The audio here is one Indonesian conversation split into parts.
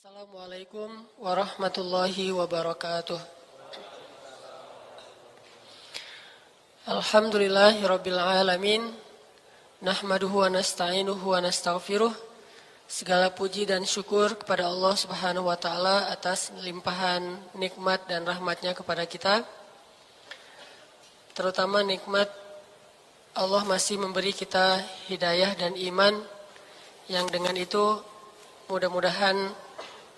Assalamualaikum warahmatullahi wabarakatuh. Alhamdulillahirabbil alamin. Nahmaduhu wa nasta'inuhu wa nastaghfiruh. Segala puji dan syukur kepada Allah Subhanahu wa taala atas limpahan nikmat dan rahmatnya kepada kita. Terutama nikmat Allah masih memberi kita hidayah dan iman yang dengan itu mudah-mudahan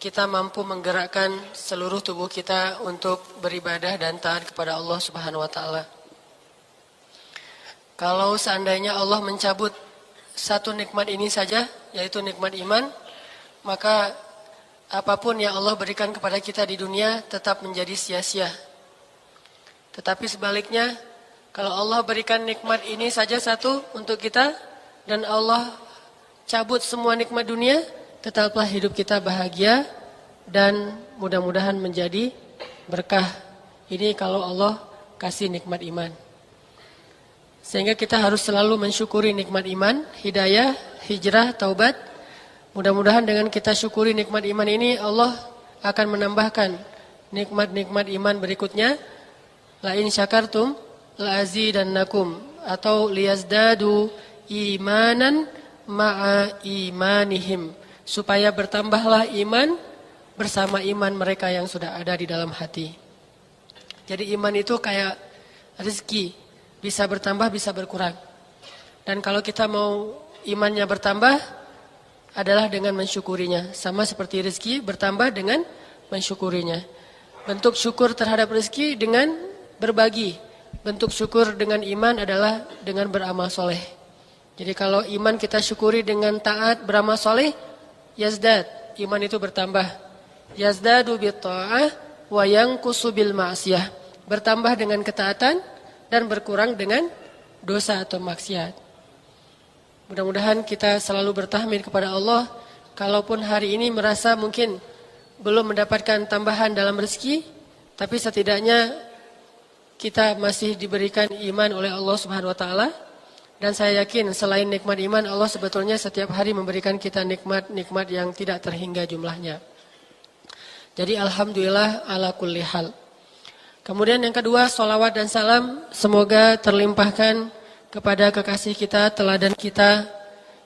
kita mampu menggerakkan seluruh tubuh kita untuk beribadah dan taat kepada Allah Subhanahu wa taala. Kalau seandainya Allah mencabut satu nikmat ini saja, yaitu nikmat iman, maka apapun yang Allah berikan kepada kita di dunia tetap menjadi sia-sia. Tetapi sebaliknya, kalau Allah berikan nikmat ini saja satu untuk kita dan Allah cabut semua nikmat dunia, tetaplah hidup kita bahagia dan mudah-mudahan menjadi berkah. Ini kalau Allah kasih nikmat iman. Sehingga kita harus selalu mensyukuri nikmat iman, hidayah, hijrah, taubat. Mudah-mudahan dengan kita syukuri nikmat iman ini, Allah akan menambahkan nikmat-nikmat iman berikutnya. La in syakartum la azidannakum, atau liyazdadu imanan ma'a imanihim, supaya bertambahlah iman bersama iman mereka yang sudah ada di dalam hati. Jadi iman itu kayak rezeki, bisa bertambah, bisa berkurang. Dan kalau kita mau imannya bertambah adalah dengan mensyukurinya. Sama seperti rezeki bertambah dengan mensyukurinya. Bentuk syukur terhadap rezeki dengan berbagi. Bentuk syukur dengan iman adalah dengan beramal soleh. Jadi kalau iman kita syukuri dengan taat, beramal soleh, yazdad, iman itu bertambah. Yazdadu bitta'ah wa yanqusu bil ma'siyah. Bertambah dengan ketaatan dan berkurang dengan dosa atau maksiat. Mudah-mudahan kita selalu bertahmid kepada Allah. Kalaupun hari ini merasa mungkin belum mendapatkan tambahan dalam rezeki, tapi setidaknya kita masih diberikan iman oleh Allah Subhanahu wa taala. Dan saya yakin selain nikmat iman, Allah sebetulnya setiap hari memberikan kita nikmat-nikmat yang tidak terhingga jumlahnya. Jadi alhamdulillah ala kulli hal. Kemudian yang kedua, sholawat dan salam semoga terlimpahkan kepada kekasih kita, teladan kita,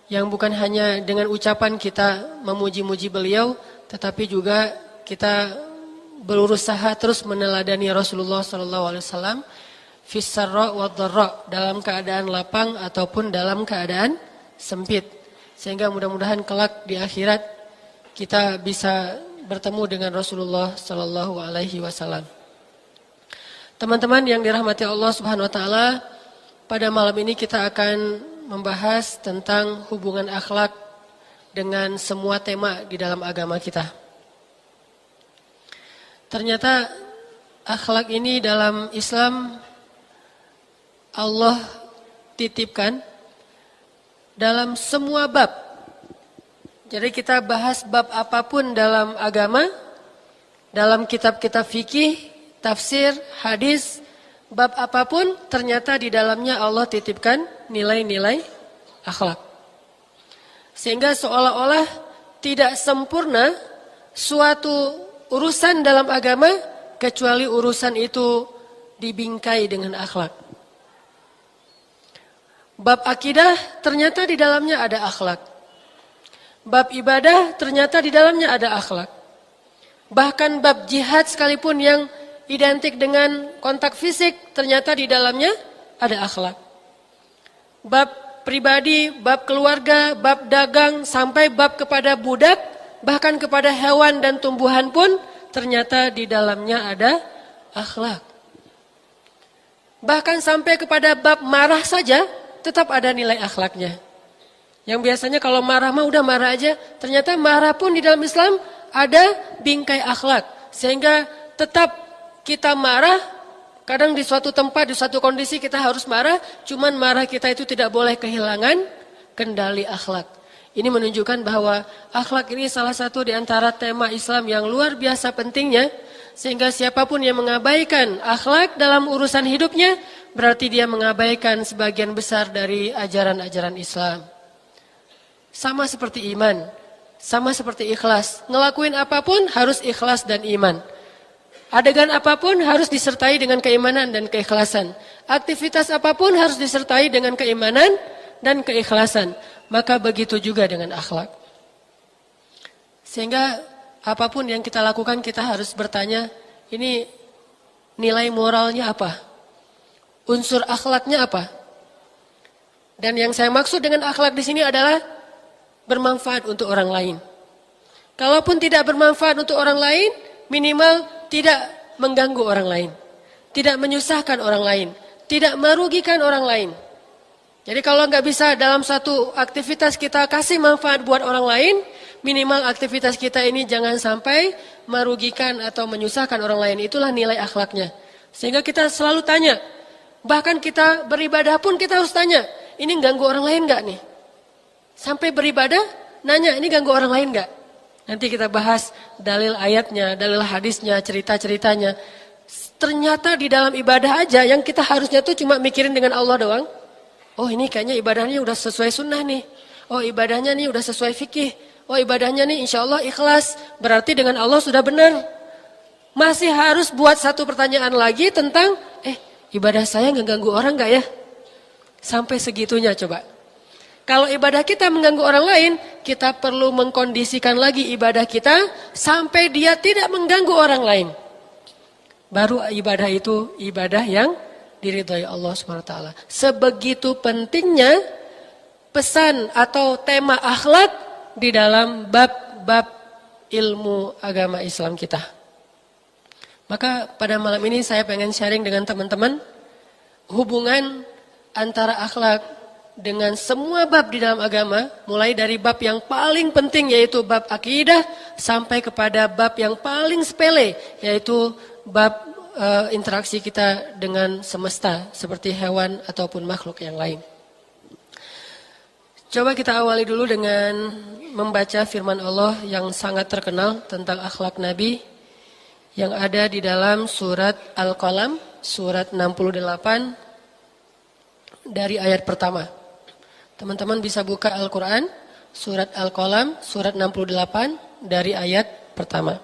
yang bukan hanya dengan ucapan kita memuji-muji beliau, tetapi juga kita berusaha terus meneladani Rasulullah SAW fis sarra wad dharra, dalam keadaan lapang ataupun dalam keadaan sempit, sehingga mudah-mudahan kelak di akhirat kita bisa bertemu dengan Rasulullah SAW. Teman-teman yang dirahmati Allah Subhanahu wa taala, pada malam ini kita akan membahas tentang hubungan akhlak dengan semua tema di dalam agama kita. Ternyata akhlak ini dalam Islam Allah titipkan dalam semua bab. Jadi kita bahas bab apapun dalam agama, dalam kitab-kitab fikih, tafsir, hadis, bab apapun ternyata di dalamnya Allah titipkan nilai-nilai akhlak. Sehingga seolah-olah tidak sempurna suatu urusan dalam agama kecuali urusan itu dibingkai dengan akhlak. Bab akidah ternyata di dalamnya ada akhlak. Bab ibadah ternyata di dalamnya ada akhlak. Bahkan bab jihad sekalipun yang identik dengan kontak fisik, ternyata di dalamnya ada akhlak. Bab pribadi, bab keluarga, bab dagang, sampai bab kepada budak, bahkan kepada hewan dan tumbuhan pun, ternyata di dalamnya ada akhlak. Bahkan sampai kepada bab marah saja, tetap ada nilai akhlaknya. Yang biasanya kalau marah mah udah marah aja, ternyata marah pun di dalam Islam ada bingkai akhlak. Sehingga tetap kita marah, kadang di suatu tempat, di suatu kondisi kita harus marah, cuman marah kita itu tidak boleh kehilangan kendali akhlak. Ini menunjukkan bahwa akhlak ini salah satu di antara tema Islam yang luar biasa pentingnya, sehingga siapapun yang mengabaikan akhlak dalam urusan hidupnya, berarti dia mengabaikan sebagian besar dari ajaran-ajaran Islam. Sama seperti iman. Sama seperti ikhlas. Ngelakuin apapun harus ikhlas dan iman. Adegan apapun harus disertai dengan keimanan dan keikhlasan. Aktivitas apapun harus disertai dengan keimanan dan keikhlasan. Maka begitu juga dengan akhlak. Sehingga apapun yang kita lakukan kita harus bertanya, ini nilai moralnya apa? Unsur akhlaknya apa? Dan yang saya maksud dengan akhlak di sini adalah bermanfaat untuk orang lain. Kalaupun tidak bermanfaat untuk orang lain, minimal tidak mengganggu orang lain. Tidak menyusahkan orang lain. Tidak merugikan orang lain. Jadi kalau nggak bisa dalam satu aktivitas kita kasih manfaat buat orang lain, minimal aktivitas kita ini jangan sampai merugikan atau menyusahkan orang lain. Itulah nilai akhlaknya. Sehingga kita selalu tanya, bahkan kita beribadah pun kita harus tanya, ini ganggu orang lain nggak nih? Sampai beribadah, nanya ini ganggu orang lain nggak? Nanti kita bahas dalil ayatnya, dalil hadisnya, cerita-ceritanya. Ternyata di dalam ibadah aja yang kita harusnya tuh cuma mikirin dengan Allah doang. Oh ini kayaknya ibadahnya udah sesuai sunnah nih. Oh ibadahnya nih udah sesuai fikih. Oh ibadahnya nih insya Allah ikhlas. Berarti dengan Allah sudah benar. Masih harus buat satu pertanyaan lagi tentang, ibadah saya ngeganggu orang gak ya? Sampai segitunya coba. Kalau ibadah kita mengganggu orang lain, kita perlu mengkondisikan lagi ibadah kita sampai dia tidak mengganggu orang lain. Baru ibadah itu ibadah yang diridhai Allah SWT. Sebegitu pentingnya pesan atau tema akhlak di dalam bab-bab ilmu agama Islam kita. Maka pada malam ini saya pengen sharing dengan teman-teman hubungan antara akhlak dengan semua bab di dalam agama, mulai dari bab yang paling penting yaitu bab akidah sampai kepada bab yang paling sepele yaitu bab interaksi kita dengan semesta seperti hewan ataupun makhluk yang lain. Coba kita awali dulu dengan membaca firman Allah yang sangat terkenal tentang akhlak Nabi yang ada di dalam surat Al-Qalam, surat 68 dari ayat pertama. Teman-teman bisa buka Al-Quran, surat Al-Qalam, surat 68 dari ayat pertama.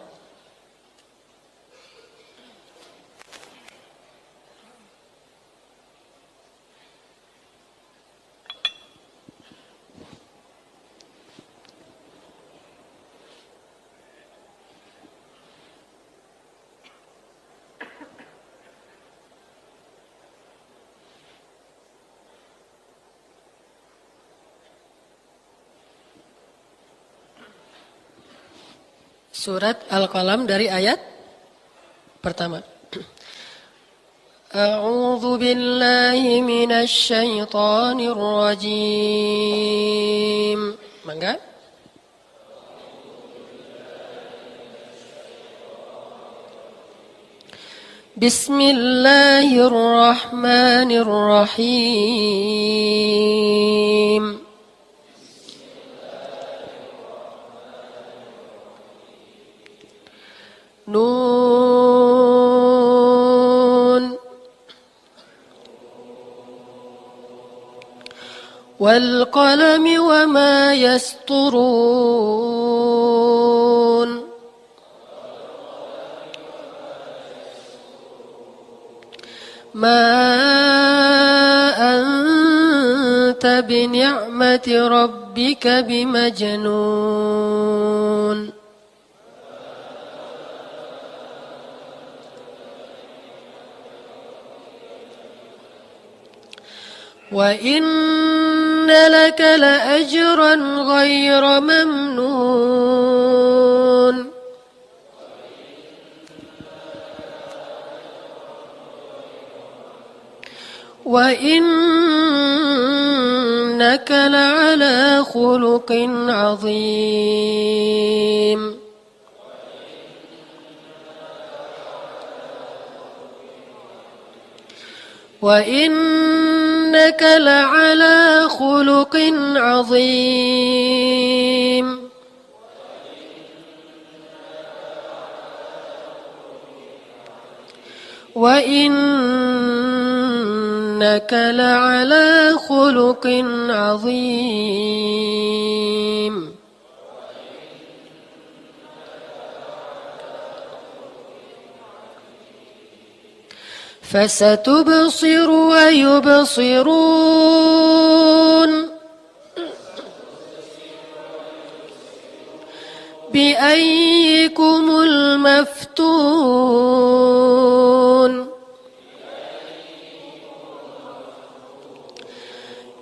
Surat Al-Qalam dari ayat pertama. A'udzu billahi minasy syaithanir rajim. Mangga. Bismillahirrahmanirrahim. Nun wal qalami wa ma yasturun ma anta bi ni'mati rabbika bimajnun. Wa inna laka la ajran ghayra mamnun. Wa innaka la ala khuluqin azim. Wa إنك لعلى خلق عظيم وإنك لعلى خلق عظيم فستبصر ويبصرون بأيكم المفتون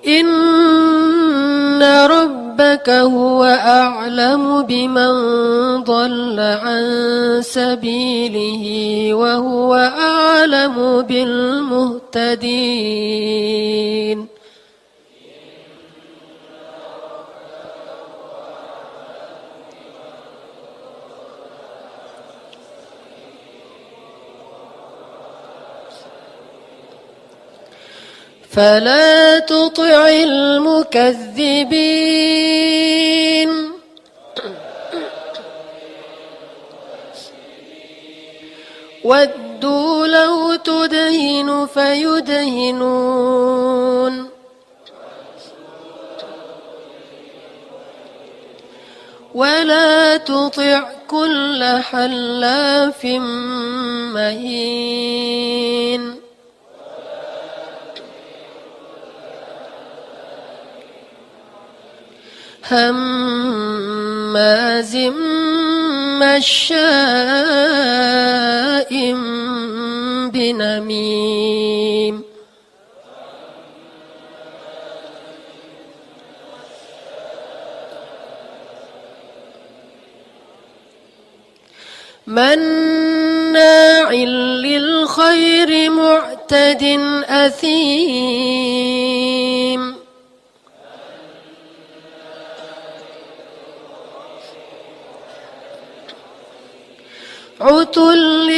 إن ربك هو أعلم بمن ضل عن سبيله وهو أعلم بالمهتدين فلا تطع المكذبين ودوا لو تدهن فيدهنون ولا تطع كل حلاف مهين هماز مشاء بنميم مناع للخير معتد أثيم عتل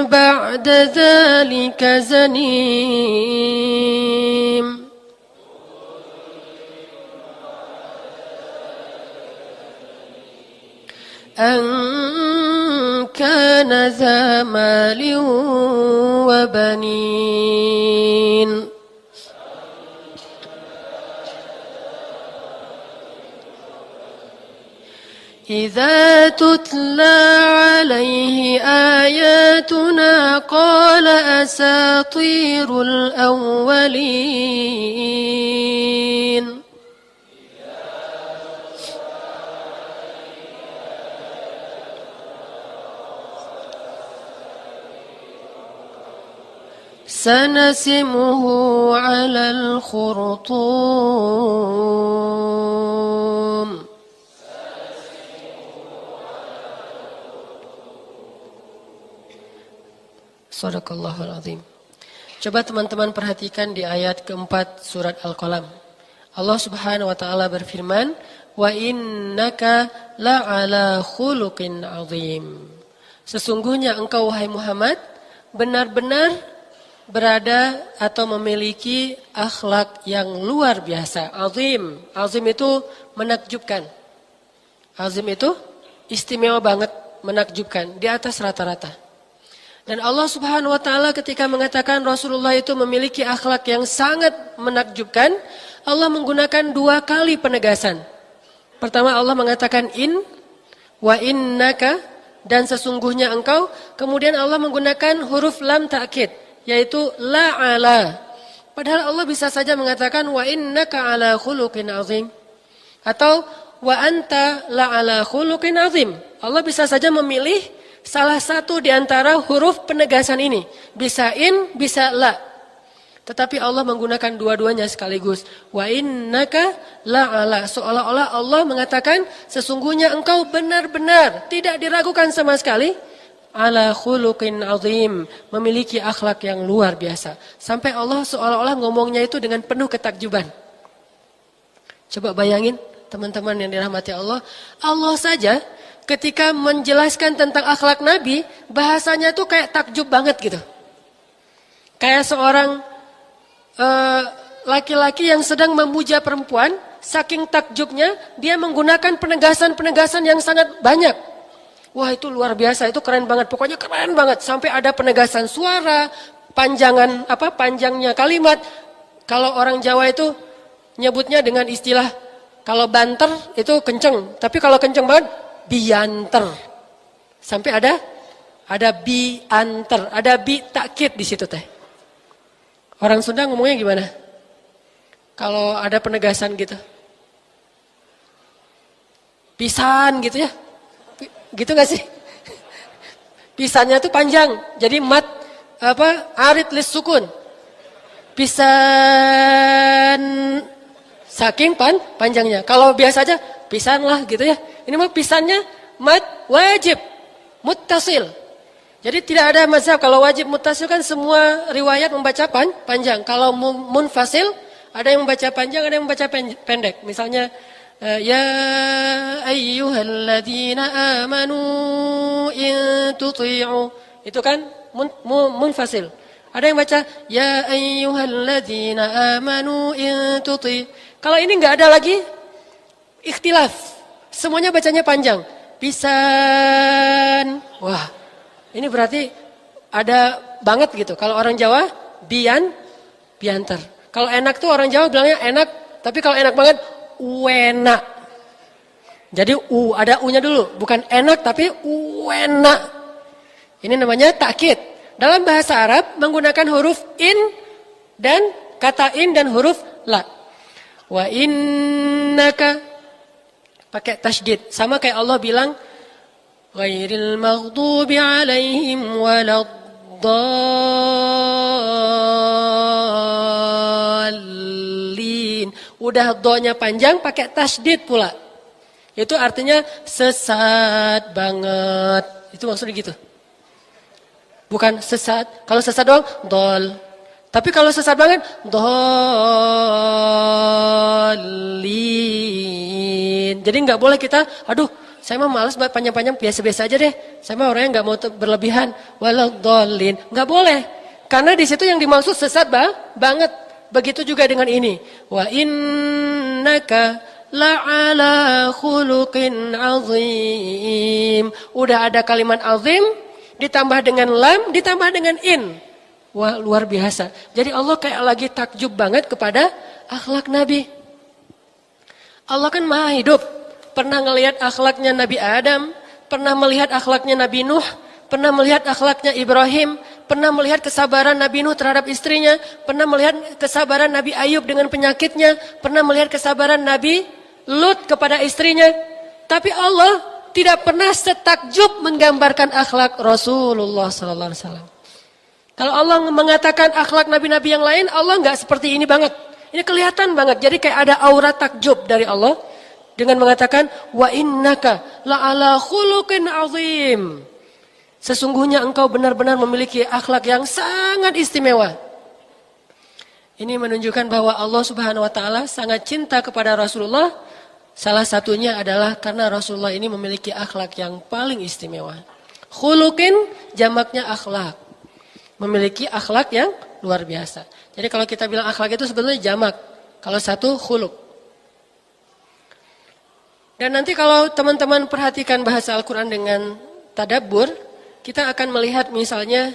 بعد ذلك زنيم أن كان ذا مال وبنين إذا تتلى عليه آياتنا قال أساطير الأولين سنسمه على الخرطوم Sadaqallahul azim. Coba teman-teman perhatikan di ayat keempat surat Al-Qalam. Allah Subhanahu wa taala berfirman, "Wa innaka la'ala khuluqin azim." Sesungguhnya engkau wahai Muhammad benar-benar berada atau memiliki akhlak yang luar biasa. Azim. Azim itu menakjubkan. Azim itu istimewa banget, menakjubkan, di atas rata-rata. Dan Allah Subhanahu wa taala ketika mengatakan Rasulullah itu memiliki akhlak yang sangat menakjubkan, Allah menggunakan 2 kali penegasan. Pertama Allah mengatakan wa innaka, dan sesungguhnya engkau. Kemudian Allah menggunakan huruf lam ta'kid, yaitu la'ala. Padahal Allah bisa saja mengatakan wa innaka ala khuluqin azim, atau wa anta la'ala khuluqin azim. Allah bisa saja memilih salah satu di antara huruf penegasan ini. Bisa bisa la. Tetapi Allah menggunakan dua-duanya sekaligus. Wa innaka la'ala. Seolah-olah Allah mengatakan sesungguhnya engkau benar-benar, tidak diragukan sama sekali, ala khuluqin azim, memiliki akhlak yang luar biasa. Sampai Allah seolah-olah ngomongnya itu dengan penuh ketakjuban. Coba bayangin teman-teman yang dirahmati Allah. Allah saja ketika menjelaskan tentang akhlak Nabi, bahasanya tuh kayak takjub banget gitu. Kayak seorang laki-laki yang sedang memuja perempuan, saking takjubnya, dia menggunakan penegasan-penegasan yang sangat banyak. Wah itu luar biasa, itu keren banget, pokoknya keren banget. Sampai ada penegasan suara, panjangnya kalimat. Kalau orang Jawa itu nyebutnya dengan istilah, kalau banter itu kenceng, tapi kalau kenceng banget, bianter. Sampai ada ada bi antar, ada bi takkid di situ teh. Orang Sunda ngomongnya gimana? Kalau ada penegasan gitu. Pisan gitu ya. Gitu gak sih? Pisannya tuh panjang. Jadi mat arid lis sukun. Pisan saking panjangnya. Kalau biasa aja pisan lah gitu ya. Ini mah pisannya mat wajib muttasil. Jadi tidak ada mazhab kalau wajib muttasil kan semua riwayat membaca panjang. Kalau munfasil ada yang membaca panjang, ada yang membaca pendek. Misalnya ya ayyuhalladzina amanu in tuti'u. Itu kan munfasil. Ada yang baca ya ayyuhalladzina amanu in tuti'. Kalau ini enggak ada lagi ikhtilaf. Semuanya bacanya panjang. Pisan. Wah, ini berarti ada banget gitu. Kalau orang Jawa, biantar. Kalau enak tuh orang Jawa bilangnya enak. Tapi kalau enak banget, uena. Jadi ada u-nya dulu. Bukan enak tapi uena. Ini namanya takkid. Dalam bahasa Arab menggunakan huruf in dan kata in dan huruf la. Wa innaka. Pakai tasydid. Sama kayak Allah bilang ghairil maghdubi alaihim waladdallin. Udah do-nya panjang pakai tasydid pula. Itu artinya sesat banget. Itu maksudnya gitu. Bukan sesat. Kalau sesat doang dol. Tapi kalau sesat banget dolin. Jadi nggak boleh kita, aduh, saya mah malas buat panjang-panjang, biasa-biasa aja deh. Saya mah orangnya nggak mau berlebihan. Walau dolin, nggak boleh. Karena di situ yang dimaksud sesat banget. Begitu juga dengan ini. Wa innaka la'ala khuluqin azim. Udah ada kalimat azim, ditambah dengan lam, ditambah dengan in. Wah, luar biasa. Jadi Allah kayak lagi takjub banget kepada akhlak Nabi. Allah kan maha hidup. Pernah ngelihat akhlaknya Nabi Adam, pernah melihat akhlaknya Nabi Nuh, pernah melihat akhlaknya Ibrahim, pernah melihat kesabaran Nabi Nuh terhadap istrinya, pernah melihat kesabaran Nabi Ayub dengan penyakitnya, pernah melihat kesabaran Nabi Lut kepada istrinya. Tapi Allah tidak pernah setakjub menggambarkan akhlak Rasulullah sallallahu alaihi wasallam. Kalau Allah mengatakan akhlak nabi-nabi yang lain, Allah enggak seperti ini banget. Ini kelihatan banget. Jadi kayak ada aura takjub dari Allah dengan mengatakan wa innaka la'ala khuluqin azim. Sesungguhnya engkau benar-benar memiliki akhlak yang sangat istimewa. Ini menunjukkan bahwa Allah Subhanahu wa taala sangat cinta kepada Rasulullah. Salah satunya adalah karena Rasulullah ini memiliki akhlak yang paling istimewa. Khuluqin jamaknya akhlak. Memiliki akhlak yang luar biasa. Jadi kalau kita bilang akhlak itu sebetulnya jamak. Kalau satu khuluq. Dan nanti kalau teman-teman perhatikan bahasa Al-Quran dengan tadabbur, kita akan melihat misalnya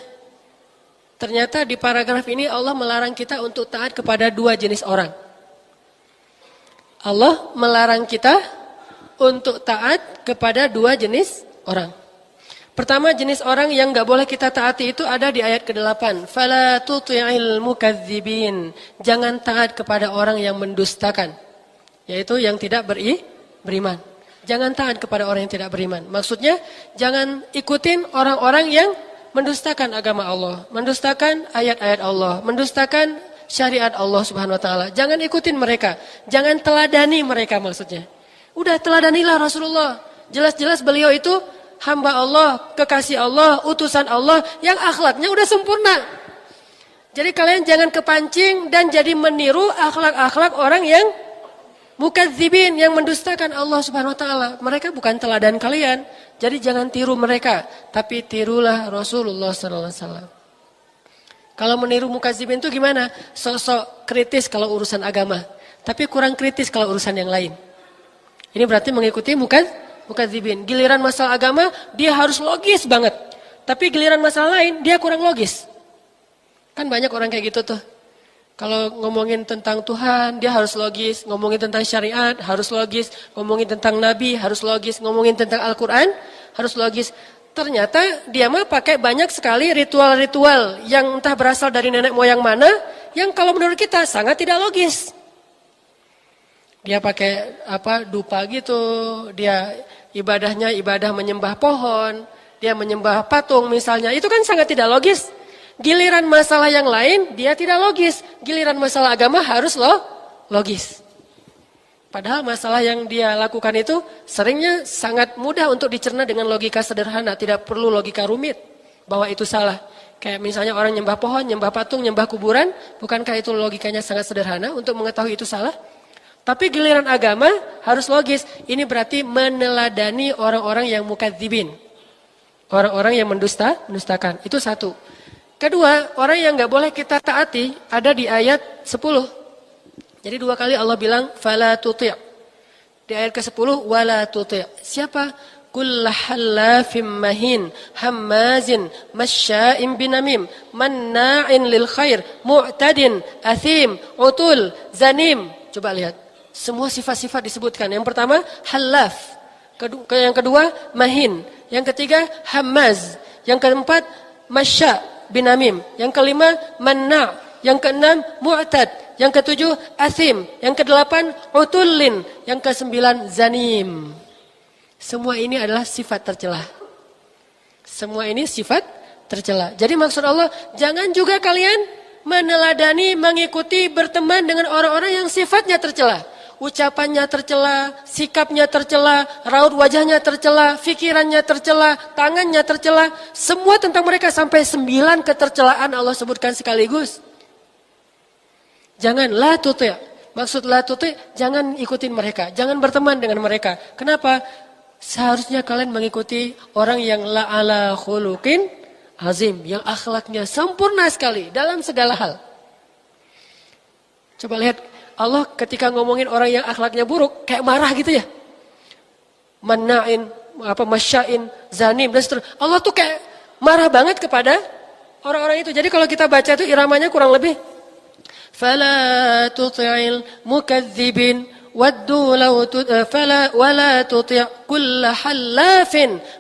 ternyata di paragraf ini Allah melarang kita untuk taat kepada dua jenis orang. Allah melarang kita untuk taat kepada dua jenis orang. Pertama jenis orang yang enggak boleh kita taati itu ada di ayat ke-8. Fala tuti'il mukadzibin. Jangan taat kepada orang yang mendustakan. Yaitu yang tidak beriman. Jangan taat kepada orang yang tidak beriman. Maksudnya jangan ikutin orang-orang yang mendustakan agama Allah, mendustakan ayat-ayat Allah, mendustakan syariat Allah Subhanahu wa taala. Jangan ikutin mereka. Jangan teladani mereka maksudnya. Udah teladanilah Rasulullah. Jelas-jelas beliau itu hamba Allah, kekasih Allah, utusan Allah yang akhlaknya udah sempurna. Jadi kalian jangan kepancing dan jadi meniru akhlak-akhlak orang yang mukadzibin, yang mendustakan Allah Subhanahu wa taala. Mereka bukan teladan kalian. Jadi jangan tiru mereka, tapi tirulah Rasulullah sallallahu alaihi wasallam. Kalau meniru mukadzibin itu gimana? Sosok kritis kalau urusan agama, tapi kurang kritis kalau urusan yang lain. Ini berarti mengikuti mukadzibin. Giliran masalah agama, dia harus logis banget. Tapi giliran masalah lain, dia kurang logis. Kan banyak orang kayak gitu tuh. Kalau ngomongin tentang Tuhan, dia harus logis. Ngomongin tentang syariat, harus logis. Ngomongin tentang Nabi, harus logis. Ngomongin tentang Al-Quran, harus logis. ternyata dia mah pakai banyak sekali ritual-ritual yang entah berasal dari nenek moyang mana, yang kalau menurut kita sangat tidak logis. Dia pakai dupa gitu, dia ibadahnya ibadah menyembah pohon, dia menyembah patung misalnya, itu kan sangat tidak logis. Giliran masalah yang lain dia tidak logis, giliran masalah agama harus logis. Padahal masalah yang dia lakukan itu seringnya sangat mudah untuk dicerna dengan logika sederhana. Tidak perlu logika rumit bahwa itu salah. Kayak misalnya orang nyembah pohon, nyembah patung, nyembah kuburan. Bukankah itu logikanya sangat sederhana untuk mengetahui itu salah? Tapi giliran agama harus logis. Ini berarti meneladani orang-orang yang mukadzibin. Orang-orang yang mendustakan. Itu satu. Kedua, orang yang nggak boleh kita taati ada di ayat 10. Jadi 2 kali Allah bilang fala tuti'. Di ayat ke-10 wala tuti'. Siapa? Kullahallafim mahin, hammazin, masya'im binamim, manna'in lil khair, mu'tadin, athim, utul, zanim. Coba lihat. Semua sifat-sifat disebutkan. Yang pertama hallaf. Yang kedua mahin. Yang ketiga hammaz. Yang keempat masya' binamim. Yang kelima manna'. Yang keenam mu'tad. Yang ketujuh, asim. Yang kedelapan, utullin. Yang kesembilan, zanim. Semua ini adalah sifat tercela. Semua ini sifat tercela. Jadi maksud Allah, jangan juga kalian meneladani, mengikuti, berteman dengan orang-orang yang sifatnya tercela. Ucapannya tercela, sikapnya tercela, raut wajahnya tercela, pikirannya tercela, tangannya tercela. Semua tentang mereka sampai 9 ketercelaan Allah sebutkan sekaligus. Jangan la tuti'. Maksud la tuti', jangan ikutin mereka. Jangan berteman dengan mereka. Kenapa? Seharusnya kalian mengikuti orang yang la ala khuluqin azim. Yang akhlaknya sempurna sekali dalam segala hal. Coba lihat. Allah ketika ngomongin orang yang akhlaknya buruk. Kayak marah gitu ya. Manna'in, masya'in, zanim. Dan seterusnya. Allah tuh kayak marah banget kepada orang-orang itu. Jadi kalau kita baca itu iramanya kurang lebih. فلا تطع المكذبين ودوا لو ولا تطع كل حلاف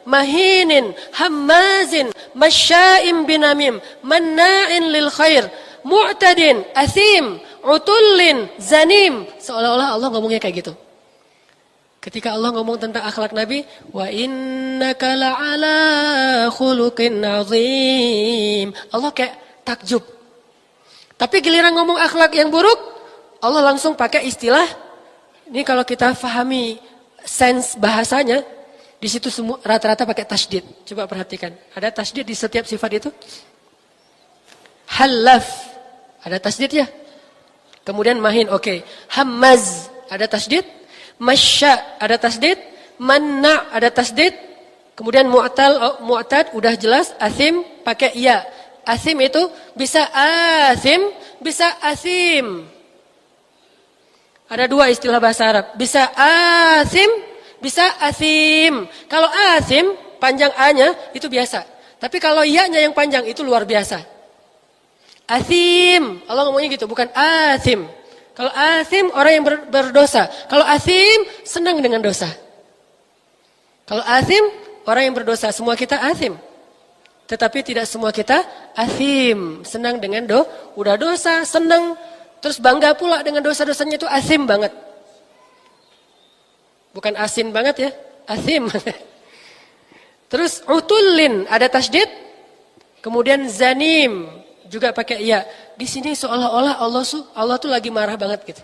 مهين هماز مشاء بنميم مناع للخير معتد أثيم عتل زنيم. Seolah-olah Allah ngomongnya kayak gitu. Ketika Allah ngomong tentang akhlak Nabi, wa innaka la'ala khuluqin azim. Allah kayak takjub. Tapi giliran ngomong akhlak yang buruk, Allah langsung pakai istilah. Ini kalau kita fahami sense bahasanya, di situ semua rata-rata pakai tasydid. Coba perhatikan, ada tasydid di setiap sifat itu. Halaf, ada tasydid ya. Kemudian mahin, oke. Hammaz, ada tasydid. Masya, ada tasydid. Manna, ada tasydid. Kemudian mu'tad, udah jelas. Athim, pakai iya. Asim itu bisa asim, bisa asim. Ada 2 istilah bahasa Arab. Bisa asim, bisa asim. Kalau asim, panjang A-nya itu biasa. Tapi kalau iya-nya yang panjang itu luar biasa. Asim, Allah ngomongnya gitu, bukan asim. Kalau asim, orang yang berdosa. Kalau asim, senang dengan dosa. Kalau asim, orang yang berdosa. Semua kita asim. Tetapi tidak semua kita asim, senang dengan udah dosa, senang, terus bangga pula dengan dosa-dosanya itu asim banget. Bukan asin banget ya, asim. Terus utullin, ada tasydid, kemudian zanim, juga pakai iya. Di sini seolah-olah Allah tuh lagi marah banget gitu.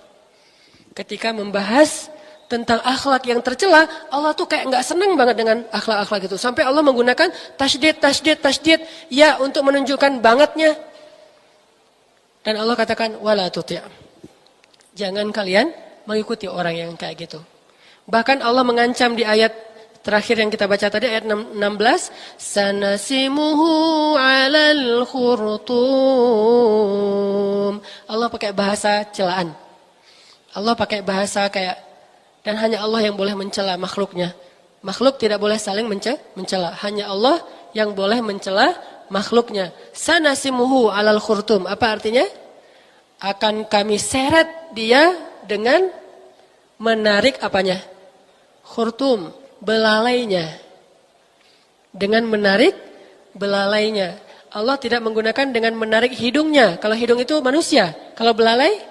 Ketika membahas tentang akhlak yang tercela, Allah tuh kayak nggak senang banget dengan akhlak-akhlak itu. Sampai Allah menggunakan tasydid ya untuk menunjukkan bangetnya. Dan Allah katakan wala tuti'. Jangan kalian mengikuti orang yang kayak gitu. Bahkan Allah mengancam di ayat terakhir yang kita baca tadi ayat 16, sanasimuhu 'alal khurtum. Allah pakai bahasa celaan. Allah pakai bahasa kayak, dan hanya Allah yang boleh mencela makhluknya. Makhluk tidak boleh saling mencela. Hanya Allah yang boleh mencela makhluknya. Sanasimuhu 'alal khurtum. Apa artinya? Akan kami seret dia dengan menarik apanya? Khurtum, belalainya. dengan menarik belalainya. Allah tidak menggunakan dengan menarik hidungnya. Kalau hidung itu manusia. Kalau belalai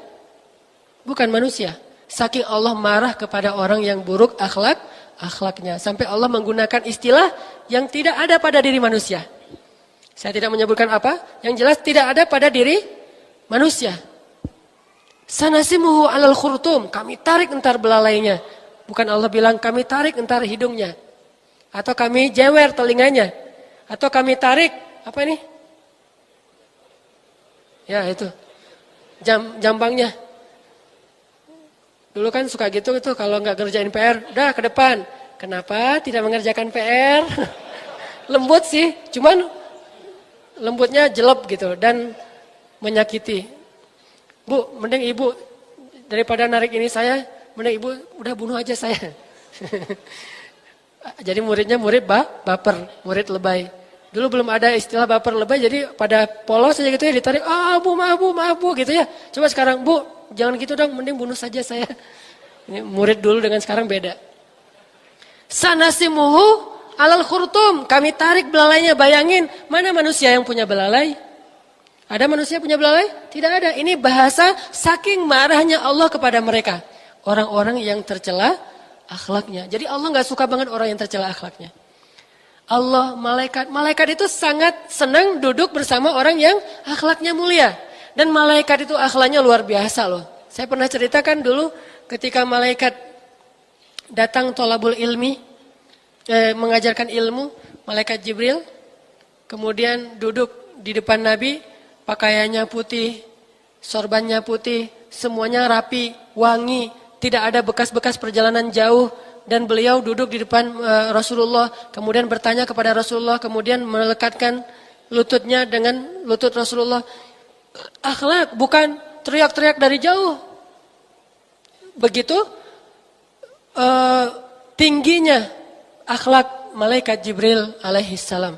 bukan manusia. Saking Allah marah kepada orang yang buruk akhlaknya. Sampai Allah menggunakan istilah yang tidak ada pada diri manusia. Saya tidak menyebutkan apa. Yang jelas tidak ada pada diri manusia. Sanasimuhu alal khurtum. Kami tarik entar belalainya. Bukan Allah bilang kami tarik entar hidungnya. Atau kami jewer telinganya. Atau kami tarik, apa ini? Ya itu, jambangnya. Dulu kan suka gitu itu kalau nggak ngerjain PR, udah ke depan. Kenapa tidak mengerjakan PR? Lembut sih, cuman lembutnya jelek gitu dan menyakiti. Bu, mending ibu daripada narik ini saya, mending ibu udah bunuh aja saya. Jadi muridnya murid baper, murid lebay. Dulu belum ada istilah baper lebay, jadi pada polos aja gitu ya ditarik, bu maaf bu gitu ya. Coba sekarang bu, jangan gitu dong, mending bunuh saja saya. Ini murid dulu dengan sekarang beda. Sanasimuhu alal khurtum, kami tarik belalainya, bayangin mana manusia yang punya belalai? Ada manusia punya belalai? Tidak ada. Ini bahasa saking marahnya Allah kepada mereka. Orang-orang yang tercela akhlaknya. Jadi Allah gak suka banget orang yang tercela akhlaknya. Allah, malaikat itu sangat senang duduk bersama orang yang akhlaknya mulia. Dan malaikat itu akhlaknya luar biasa loh. Saya pernah ceritakan dulu ketika malaikat datang tolabul ilmi, mengajarkan ilmu, malaikat Jibril, kemudian duduk di depan Nabi, pakaiannya putih, sorbannya putih, semuanya rapi, wangi, tidak ada bekas-bekas perjalanan jauh. Dan beliau duduk di depan Rasulullah, kemudian bertanya kepada Rasulullah, kemudian melekatkan lututnya dengan lutut Rasulullah. Akhlak, bukan teriak-teriak dari jauh. Begitu tingginya akhlak malaikat Jibril alaihissalam.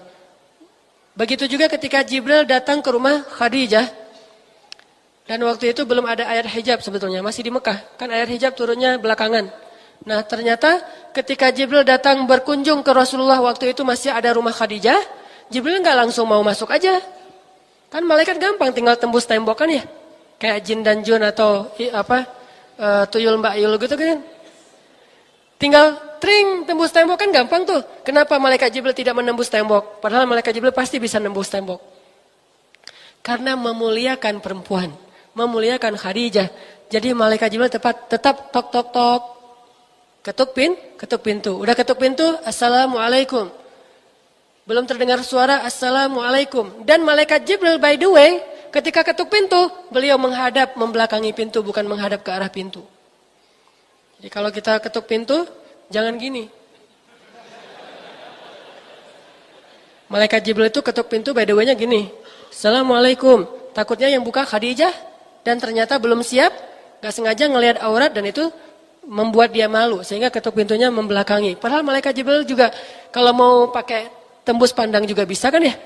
Begitu juga ketika Jibril datang ke rumah Khadijah. Dan waktu itu belum ada ayat hijab sebetulnya, masih di Mekah. Kan ayat hijab turunnya belakangan. Nah ternyata ketika Jibril datang berkunjung ke Rasulullah waktu itu masih ada rumah Khadijah, Jibril nggak langsung mau masuk aja. Kan malaikat gampang tinggal tembus tembok kan ya. Kayak jin dan jun atau tuyul mbak yul gitu kan. Tinggal tring tembus tembok kan gampang tuh. Kenapa malaikat Jibril tidak menembus tembok? Padahal malaikat Jibril pasti bisa nembus tembok. Karena memuliakan perempuan, memuliakan Khadijah. Jadi malaikat Jibril tetap tok tok tok. Ketuk pintu. Udah ketuk pintu, assalamualaikum. Belum terdengar suara assalamualaikum. Dan malaikat Jibril by the way, ketika ketuk pintu, beliau menghadap membelakangi pintu, bukan menghadap ke arah pintu. Jadi kalau kita ketuk pintu, jangan gini. Malaikat Jibril itu ketuk pintu by the way-nya gini. Assalamualaikum. Takutnya yang buka Khadijah dan ternyata belum siap, gak sengaja ngelihat aurat dan itu membuat dia malu sehingga ketuk pintunya membelakangi. Padahal malaikat Jibril juga kalau mau pakai tembus pandang juga bisa kan ya.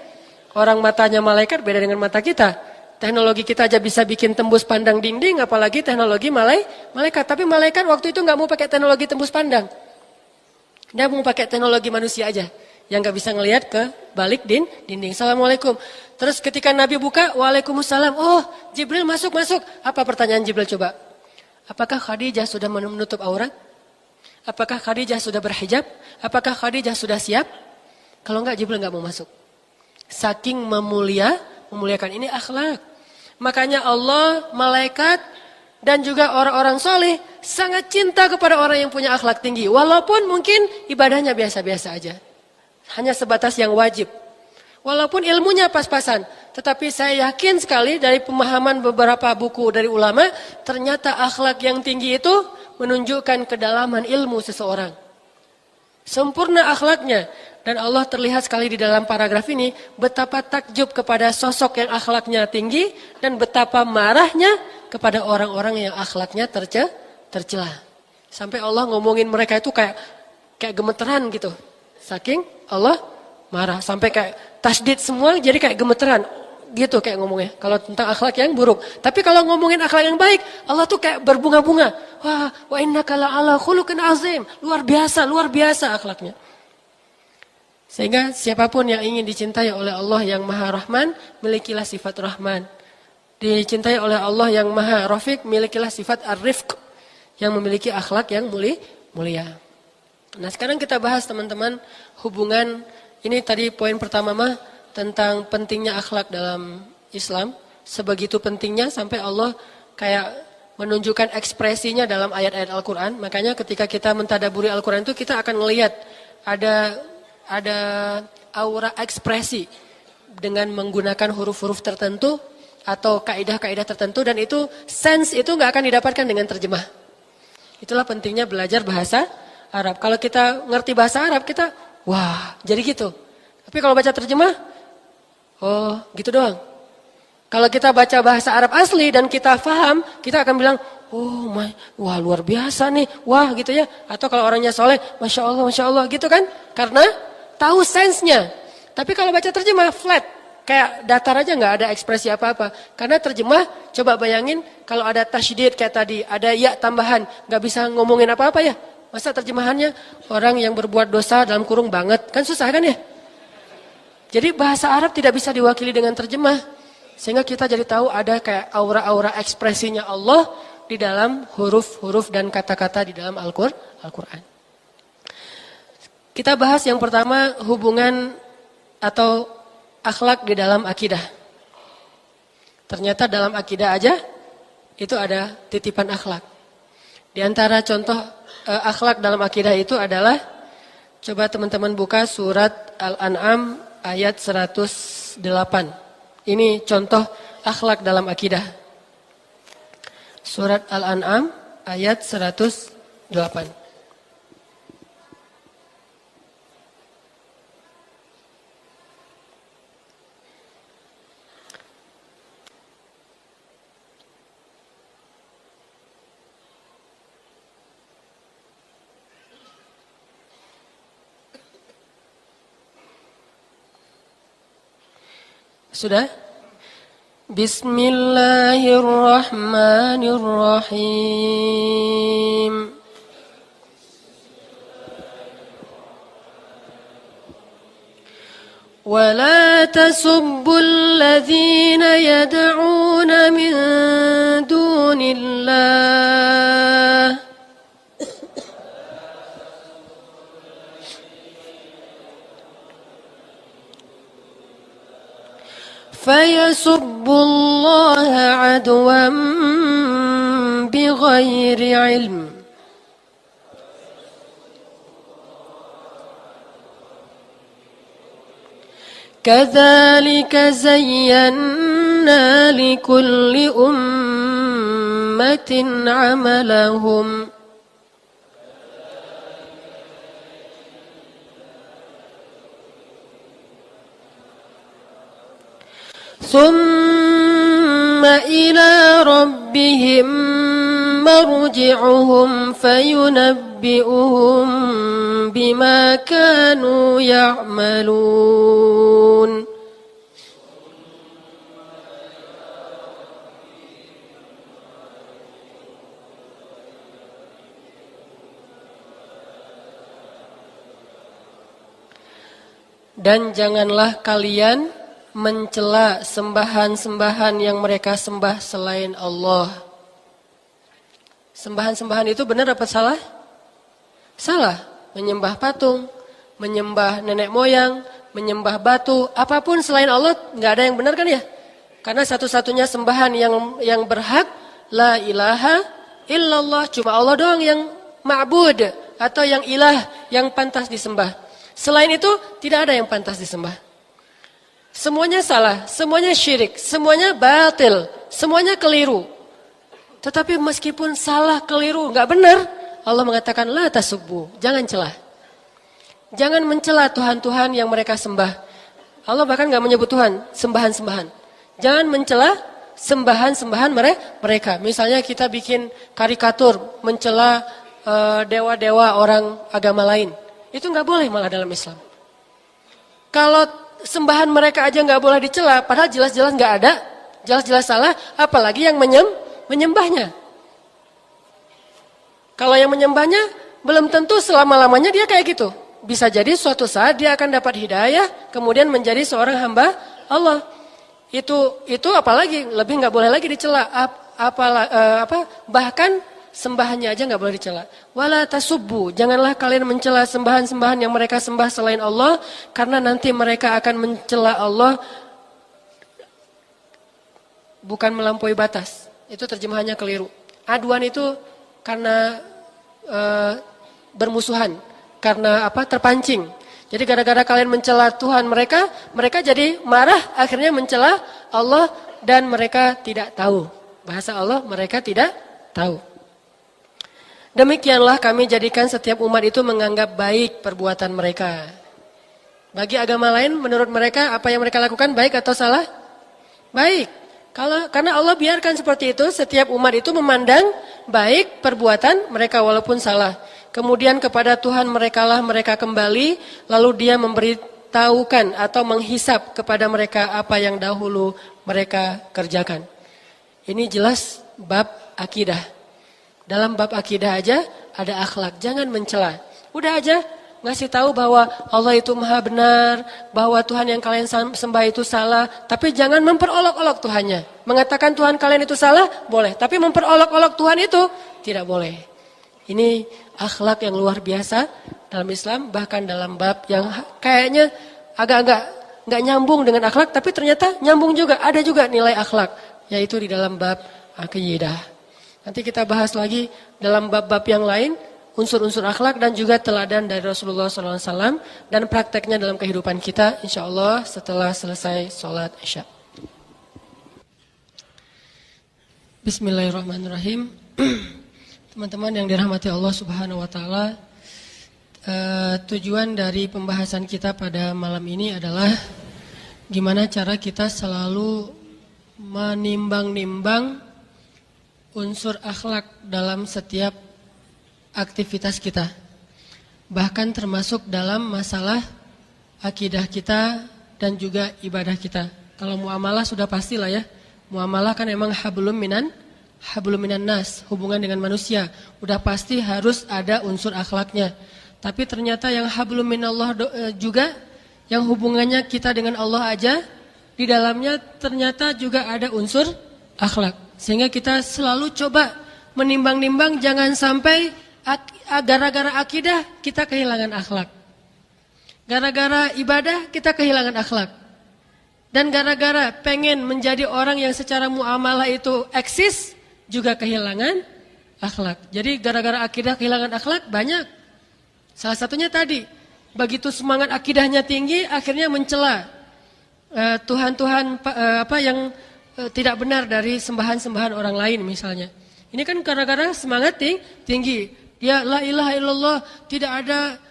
Orang matanya malaikat beda dengan mata kita. Teknologi kita aja bisa bikin tembus pandang dinding apalagi teknologi malaikat. Tapi malaikat waktu itu nggak mau pakai teknologi tembus pandang. Dia mau pakai teknologi manusia aja yang nggak bisa ngelihat ke balik dinding. Assalamualaikum. Terus ketika Nabi buka, waalaikumsalam. Oh, Jibril masuk. Apa pertanyaan Jibril coba? Apakah Khadijah sudah menutup aurat? Apakah Khadijah sudah berhijab? Apakah Khadijah sudah siap? Kalau enggak, Jibril enggak mau masuk. Saking memuliakan ini akhlak. Makanya Allah, malaikat, dan juga orang-orang soleh sangat cinta kepada orang yang punya akhlak tinggi. Walaupun mungkin ibadahnya biasa-biasa aja. Hanya sebatas yang wajib. Walaupun ilmunya pas-pasan. Tetapi saya yakin sekali dari pemahaman beberapa buku dari ulama, ternyata akhlak yang tinggi itu menunjukkan kedalaman ilmu seseorang. Sempurna akhlaknya. Dan Allah terlihat sekali di dalam paragraf ini, betapa takjub kepada sosok yang akhlaknya tinggi, dan betapa marahnya kepada orang-orang yang akhlaknya tercela. Sampai Allah ngomongin mereka itu kayak gemeteran gitu. Saking Allah marah. Sampai kayak tasdid semua jadi kayak gemeteran. Gitu kayak ngomongnya. Kalau tentang akhlak yang buruk. Tapi kalau ngomongin akhlak yang baik, Allah tuh kayak berbunga-bunga. Wah, wa innaka la'ala khuluqin azim. Luar biasa akhlaknya. Sehingga siapapun yang ingin dicintai oleh Allah yang Maha Rahman, milikilah sifat Rahman. Dicintai oleh Allah yang Maha Rafiq, milikilah sifat Ar-Rifq, yang memiliki akhlak yang mulia. Nah, sekarang kita bahas teman-teman hubungan, ini tadi poin pertama mah tentang pentingnya akhlak dalam Islam. Sebegitu pentingnya sampai Allah kayak menunjukkan ekspresinya dalam ayat-ayat Al-Quran. Makanya ketika kita mentadaburi Al-Quran itu kita akan melihat ada aura ekspresi dengan menggunakan huruf-huruf tertentu atau kaidah-kaidah tertentu, dan itu sense itu nggak akan didapatkan dengan terjemah. Itulah pentingnya belajar bahasa Arab. Kalau kita ngerti bahasa Arab kita wah jadi gitu. Tapi kalau baca terjemah, oh gitu doang. Kalau kita baca bahasa Arab asli dan kita faham, kita akan bilang, oh wah luar biasa nih, wah gitu ya. Atau kalau orangnya soleh, Masya Allah gitu kan. Karena tahu sensenya. Tapi kalau baca terjemah flat, kayak datar aja nggak ada ekspresi apa-apa. Karena terjemah, coba bayangin kalau ada tasydid kayak tadi, ada ya tambahan, nggak bisa ngomongin apa-apa ya. Masa terjemahannya orang yang berbuat dosa dalam kurung banget, kan susah kan ya. Jadi bahasa Arab tidak bisa diwakili dengan terjemah. Sehingga kita jadi tahu ada kayak aura-aura ekspresinya Allah di dalam huruf-huruf dan kata-kata di dalam Al-Quran. Kita bahas yang pertama hubungan atau akhlak di dalam akidah. Ternyata dalam akidah aja itu ada titipan akhlak. Di antara contoh akhlak dalam akidah itu adalah, coba teman-teman buka surat Al-An'am ayat 108. Ini contoh akhlak dalam akidah. Surat Al-An'am ayat 108. Sudah? Bismillahirrahmanirrahim. ولا تسبوا الذين يدعون من دون الله فيسبوا الله عدوا بغير علم كذلك زينا لكل أمة عملهم ثم إلى ربهم مرجعهم فينبئهم بما كانوا يعملون. Dan janganlah kalian mencela sembahan-sembahan yang mereka sembah selain Allah. Sembahan-sembahan itu benar apa salah? Salah. Menyembah patung, menyembah nenek moyang, menyembah batu, apapun selain Allah nggak ada yang benar kan ya? Karena satu-satunya sembahan yang berhak la ilaha illallah, cuma Allah doang yang ma'bud atau yang ilah, yang pantas disembah. Selain itu tidak ada yang pantas disembah. Semuanya salah, semuanya syirik, semuanya batil, semuanya keliru. Tetapi meskipun salah, keliru, nggak benar, Allah mengatakan la tasubbu, jangan celah. Jangan mencela Tuhan-Tuhan yang mereka sembah. Allah bahkan nggak menyebut Tuhan, sembahan-sembahan. Jangan mencela sembahan-sembahan mereka. Misalnya kita bikin karikatur mencela dewa-dewa orang agama lain. Itu nggak boleh malah dalam Islam. Kalau sembahan mereka aja nggak boleh dicela, padahal jelas-jelas nggak ada, jelas-jelas salah, apalagi yang menyembahnya. Kalau yang menyembahnya belum tentu selama-lamanya dia kayak gitu. bisa jadi suatu saat dia akan dapat hidayah, kemudian menjadi seorang hamba Allah. Itu apalagi lebih nggak boleh lagi dicela. Bahkan sembahannya aja nggak boleh dicela. Wala tasubbu, janganlah kalian mencela sembahan-sembahan yang mereka sembah selain Allah, karena nanti mereka akan mencela Allah bukan melampaui batas. Itu terjemahannya keliru. Aduan itu karena bermusuhan, karena terpancing. Jadi gara-gara kalian mencela Tuhan mereka jadi marah, akhirnya mencela Allah dan mereka tidak tahu. Bahasa Allah, mereka tidak tahu. Demikianlah kami jadikan setiap umat itu menganggap baik perbuatan mereka. Bagi agama lain, menurut mereka apa yang mereka lakukan baik atau salah? Baik. Karena Allah biarkan seperti itu, setiap umat itu memandang baik perbuatan mereka walaupun salah. Kemudian kepada Tuhan merekalah mereka kembali, lalu Dia memberitahukan atau menghisap kepada mereka apa yang dahulu mereka kerjakan. Ini jelas bab akidah. Dalam bab akidah aja ada akhlak, jangan mencela. Udah aja ngasih tahu bahwa Allah itu maha benar, bahwa Tuhan yang kalian sembah itu salah, tapi jangan memperolok-olok Tuhannya. Mengatakan Tuhan kalian itu salah, boleh, tapi memperolok-olok Tuhan itu tidak boleh. Ini akhlak yang luar biasa dalam Islam, bahkan dalam bab yang kayaknya agak-agak nggak nyambung dengan akhlak, tapi ternyata nyambung juga, ada juga nilai akhlak, yaitu di dalam bab akidah. Nanti kita bahas lagi dalam bab-bab yang lain, unsur-unsur akhlak dan juga teladan dari Rasulullah SAW dan prakteknya dalam kehidupan kita, insya Allah setelah selesai sholat Isya. Bismillahirrahmanirrahim. Teman-teman yang dirahmati Allah Subhanahu Wa Taala, tujuan dari pembahasan kita pada malam ini adalah gimana cara kita selalu menimbang-nimbang unsur akhlak dalam setiap aktivitas kita, bahkan termasuk dalam masalah akidah kita dan juga ibadah kita. Kalau muamalah sudah pastilah ya, muamalah kan emang hablum minan nas, hubungan dengan manusia, udah pasti harus ada unsur akhlaknya. Tapi ternyata yang hablum minallah juga, yang hubungannya kita dengan Allah aja, di dalamnya ternyata juga ada unsur akhlak. Sehingga kita selalu coba menimbang-nimbang, jangan sampai gara-gara akidah kita kehilangan akhlak. Gara-gara ibadah kita kehilangan akhlak. Dan gara-gara pengen menjadi orang yang secara muamalah itu eksis juga kehilangan akhlak. Jadi gara-gara akidah kehilangan akhlak banyak. Salah satunya tadi, begitu semangat akidahnya tinggi akhirnya mencela Tuhan-Tuhan yang tidak benar dari sembahan-sembahan orang lain misalnya. Ini kan gara-gara semangat tinggi. Ya la ilaha illallah, tidak ada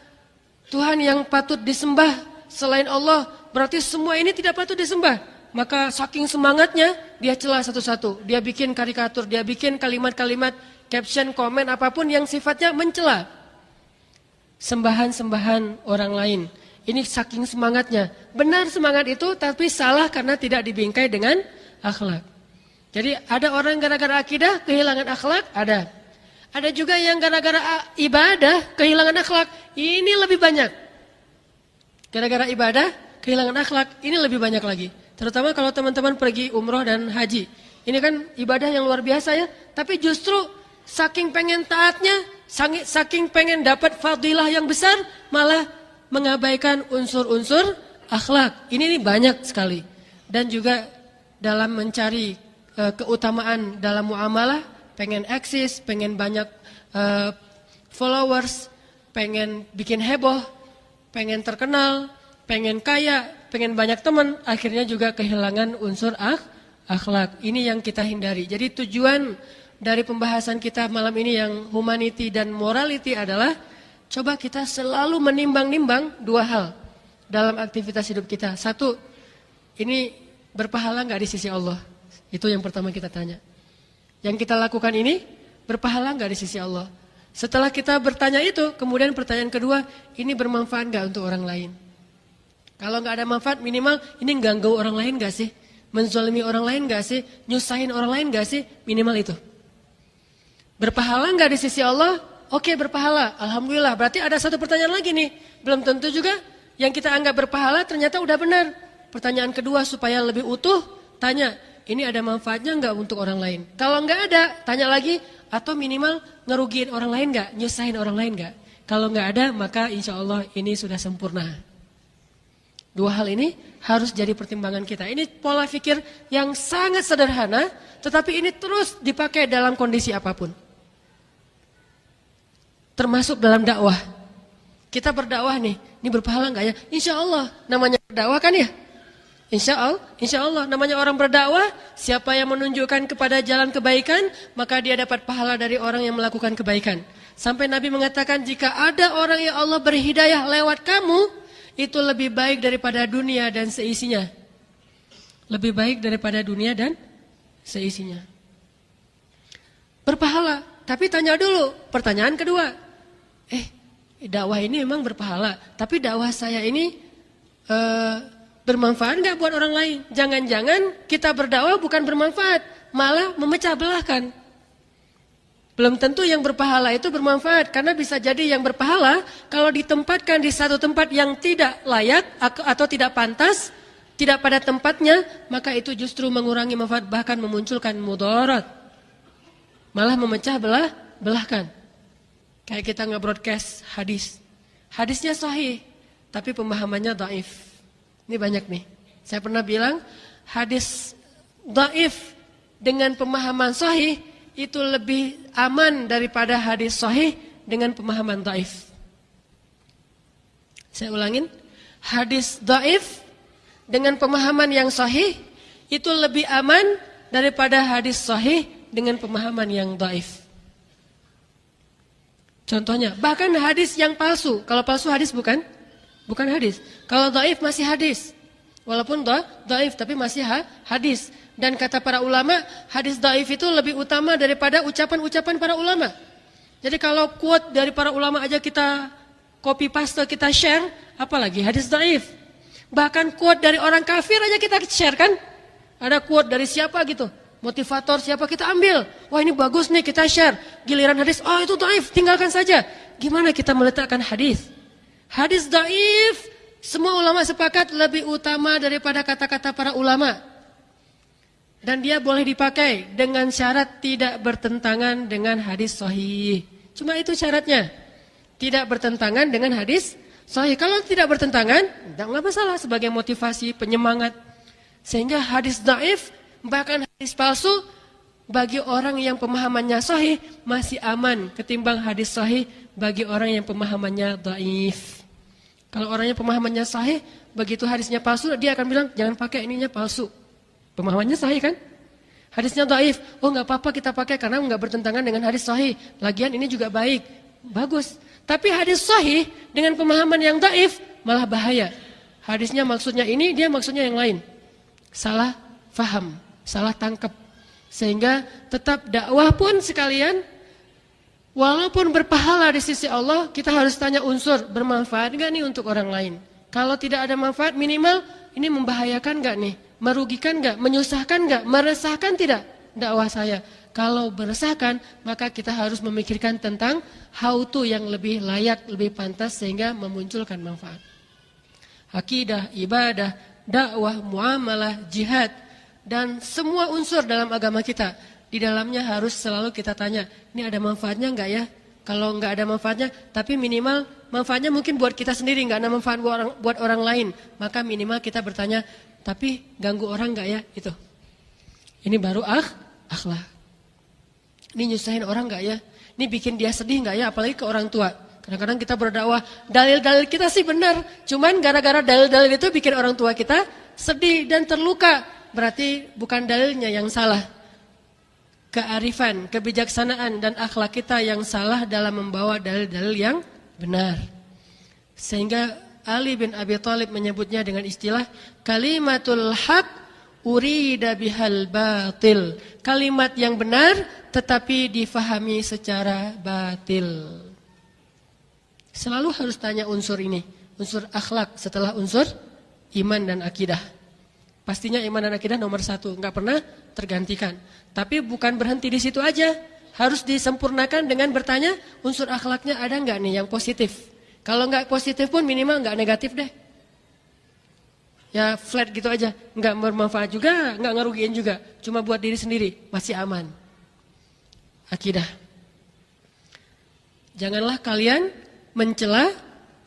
Tuhan yang patut disembah selain Allah, berarti semua ini tidak patut disembah. Maka saking semangatnya dia celah satu-satu, dia bikin karikatur, dia bikin kalimat-kalimat, caption, komen, apapun yang sifatnya mencela sembahan-sembahan orang lain. Ini saking semangatnya. Benar semangat itu, tapi salah karena tidak dibingkai dengan akhlak. Jadi ada orang gara-gara akidah kehilangan akhlak, ada. Ada juga yang gara-gara ibadah kehilangan akhlak. Ini lebih banyak. Gara-gara ibadah kehilangan akhlak, ini lebih banyak lagi. Terutama kalau teman-teman pergi umroh dan haji. Ini kan ibadah yang luar biasa ya. Tapi justru saking pengen taatnya, saking pengen dapat fadilah yang besar, malah mengabaikan unsur-unsur akhlak. Ini banyak sekali. Dan juga dalam mencari keutamaan dalam muamalah, pengen eksis, pengen banyak followers, pengen bikin heboh, pengen terkenal, pengen kaya, pengen banyak teman, akhirnya juga kehilangan unsur akhlak. Ini yang kita hindari. Jadi tujuan dari pembahasan kita malam ini yang humanity dan morality adalah coba kita selalu menimbang-nimbang dua hal dalam aktivitas hidup kita. Satu, ini berpahala nggak di sisi Allah? Itu yang pertama kita tanya. Yang kita lakukan ini berpahala nggak di sisi Allah? Setelah kita bertanya itu, kemudian pertanyaan kedua, ini bermanfaat nggak untuk orang lain? Kalau nggak ada manfaat, minimal ini ganggu orang lain nggak sih? Menzalimi orang lain nggak sih? Nyusahin orang lain nggak sih? Minimal itu. Berpahala nggak di sisi Allah? oke berpahala. Alhamdulillah, berarti ada satu pertanyaan lagi nih. Belum tentu juga yang kita anggap berpahala ternyata udah benar. Pertanyaan kedua supaya lebih utuh, tanya, ini ada manfaatnya enggak untuk orang lain? Kalau enggak ada, tanya lagi, atau minimal ngerugiin orang lain enggak? Nyusahin orang lain enggak? Kalau enggak ada, maka insya Allah ini sudah sempurna. Dua hal ini harus jadi pertimbangan kita. Ini pola pikir yang sangat sederhana, tetapi ini terus dipakai dalam kondisi apapun. Termasuk dalam dakwah. Kita berdakwah nih, ini berpahala enggak ya? Insya Allah, namanya berdakwah kan ya? Insya Allah, namanya orang berdakwah, siapa yang menunjukkan kepada jalan kebaikan, maka dia dapat pahala dari orang yang melakukan kebaikan. Sampai Nabi mengatakan, jika ada orang yang Allah beri hidayah lewat kamu, itu lebih baik daripada dunia dan seisinya. Lebih baik daripada dunia dan seisinya. Berpahala, tapi tanya dulu, pertanyaan kedua. Dakwah ini memang berpahala, tapi dakwah saya ini bermanfaat nggak buat orang lain? Jangan-jangan kita berdakwah bukan bermanfaat, malah memecah belahkan. Belum tentu yang berpahala itu bermanfaat, karena bisa jadi yang berpahala kalau ditempatkan di satu tempat yang tidak layak atau tidak pantas, tidak pada tempatnya, maka itu justru mengurangi manfaat, bahkan memunculkan mudarat. Malah memecah belahkan. Kayak kita nge-broadcast hadis. Hadisnya sahih, tapi pemahamannya dhaif. Ini banyak nih. Saya pernah bilang, hadis dhaif dengan pemahaman sahih itu lebih aman daripada hadis sahih dengan pemahaman dhaif. Saya ulangin, hadis dhaif dengan pemahaman yang sahih itu lebih aman daripada hadis sahih dengan pemahaman yang dhaif. Contohnya, bahkan hadis yang palsu. Kalau palsu hadis bukan hadis. Kalau dhaif masih hadis. Walaupun dhaif tapi masih hadis. Dan kata para ulama, hadis dhaif itu lebih utama daripada ucapan-ucapan para ulama. Jadi kalau quote dari para ulama aja kita copy paste, kita share, apalagi hadis dhaif. Bahkan quote dari orang kafir aja kita share kan? Ada quote dari siapa gitu, motivator siapa kita ambil. Wah ini bagus nih kita share. Giliran hadis, oh itu dhaif, tinggalkan saja. Gimana kita meletakkan hadis? Hadis dhaif, semua ulama sepakat lebih utama daripada kata-kata para ulama. Dan dia boleh dipakai dengan syarat tidak bertentangan dengan hadis sahih. Cuma itu syaratnya. Tidak bertentangan dengan hadis sahih. Kalau tidak bertentangan, enggak masalah, sebagai motivasi, penyemangat. Sehingga hadis dhaif, bahkan hadis palsu, bagi orang yang pemahamannya sahih masih aman ketimbang hadis sahih bagi orang yang pemahamannya dhaif. Kalau orangnya pemahamannya sahih, begitu hadisnya palsu, dia akan bilang jangan pakai, ininya palsu. Pemahamannya sahih kan? Hadisnya dhaif, oh enggak apa-apa kita pakai karena enggak bertentangan dengan hadis sahih. Lagian ini juga baik, bagus. Tapi hadis sahih dengan pemahaman yang dhaif malah bahaya. Hadisnya maksudnya ini, dia maksudnya yang lain. Salah faham, salah tangkap. Sehingga tetap dakwah pun sekalian, walaupun berpahala di sisi Allah, kita harus tanya unsur, bermanfaat enggak nih untuk orang lain? Kalau tidak ada manfaat, minimal ini membahayakan enggak nih? Merugikan enggak? Menyusahkan enggak? Meresahkan tidak dakwah saya? Kalau meresahkan, maka kita harus memikirkan tentang how to yang lebih layak, lebih pantas sehingga memunculkan manfaat. Akidah, ibadah, dakwah, muamalah, jihad, dan semua unsur dalam agama kita, di dalamnya harus selalu kita tanya, ini ada manfaatnya enggak ya? Kalau enggak ada manfaatnya, tapi minimal manfaatnya mungkin buat kita sendiri, enggak ada manfaat buat orang lain, maka minimal kita bertanya, tapi ganggu orang enggak ya? Itu. Ini baru akhlak. Ini nyusahin orang enggak ya? Ini bikin dia sedih enggak ya? Apalagi ke orang tua. Kadang-kadang kita berdakwah, dalil-dalil kita sih benar, cuman gara-gara dalil-dalil itu bikin orang tua kita sedih dan terluka. Berarti bukan dalilnya yang salah. Kearifan, kebijaksanaan dan akhlak kita yang salah dalam membawa dalil-dalil yang benar. Sehingga Ali bin Abi Thalib menyebutnya dengan istilah kalimatul haq urida bihal batil. Kalimat yang benar tetapi difahami secara batil. Selalu harus tanya unsur ini, unsur akhlak setelah unsur iman dan akidah. Pastinya iman dan akidah nomor 1, enggak pernah tergantikan. Tapi bukan berhenti di situ aja, harus disempurnakan dengan bertanya unsur akhlaknya ada nggak nih yang positif. Kalau nggak positif pun minimal nggak negatif deh. Ya flat gitu aja, nggak bermanfaat juga, nggak ngerugiin juga, cuma buat diri sendiri, masih aman. Akidah. Janganlah kalian mencela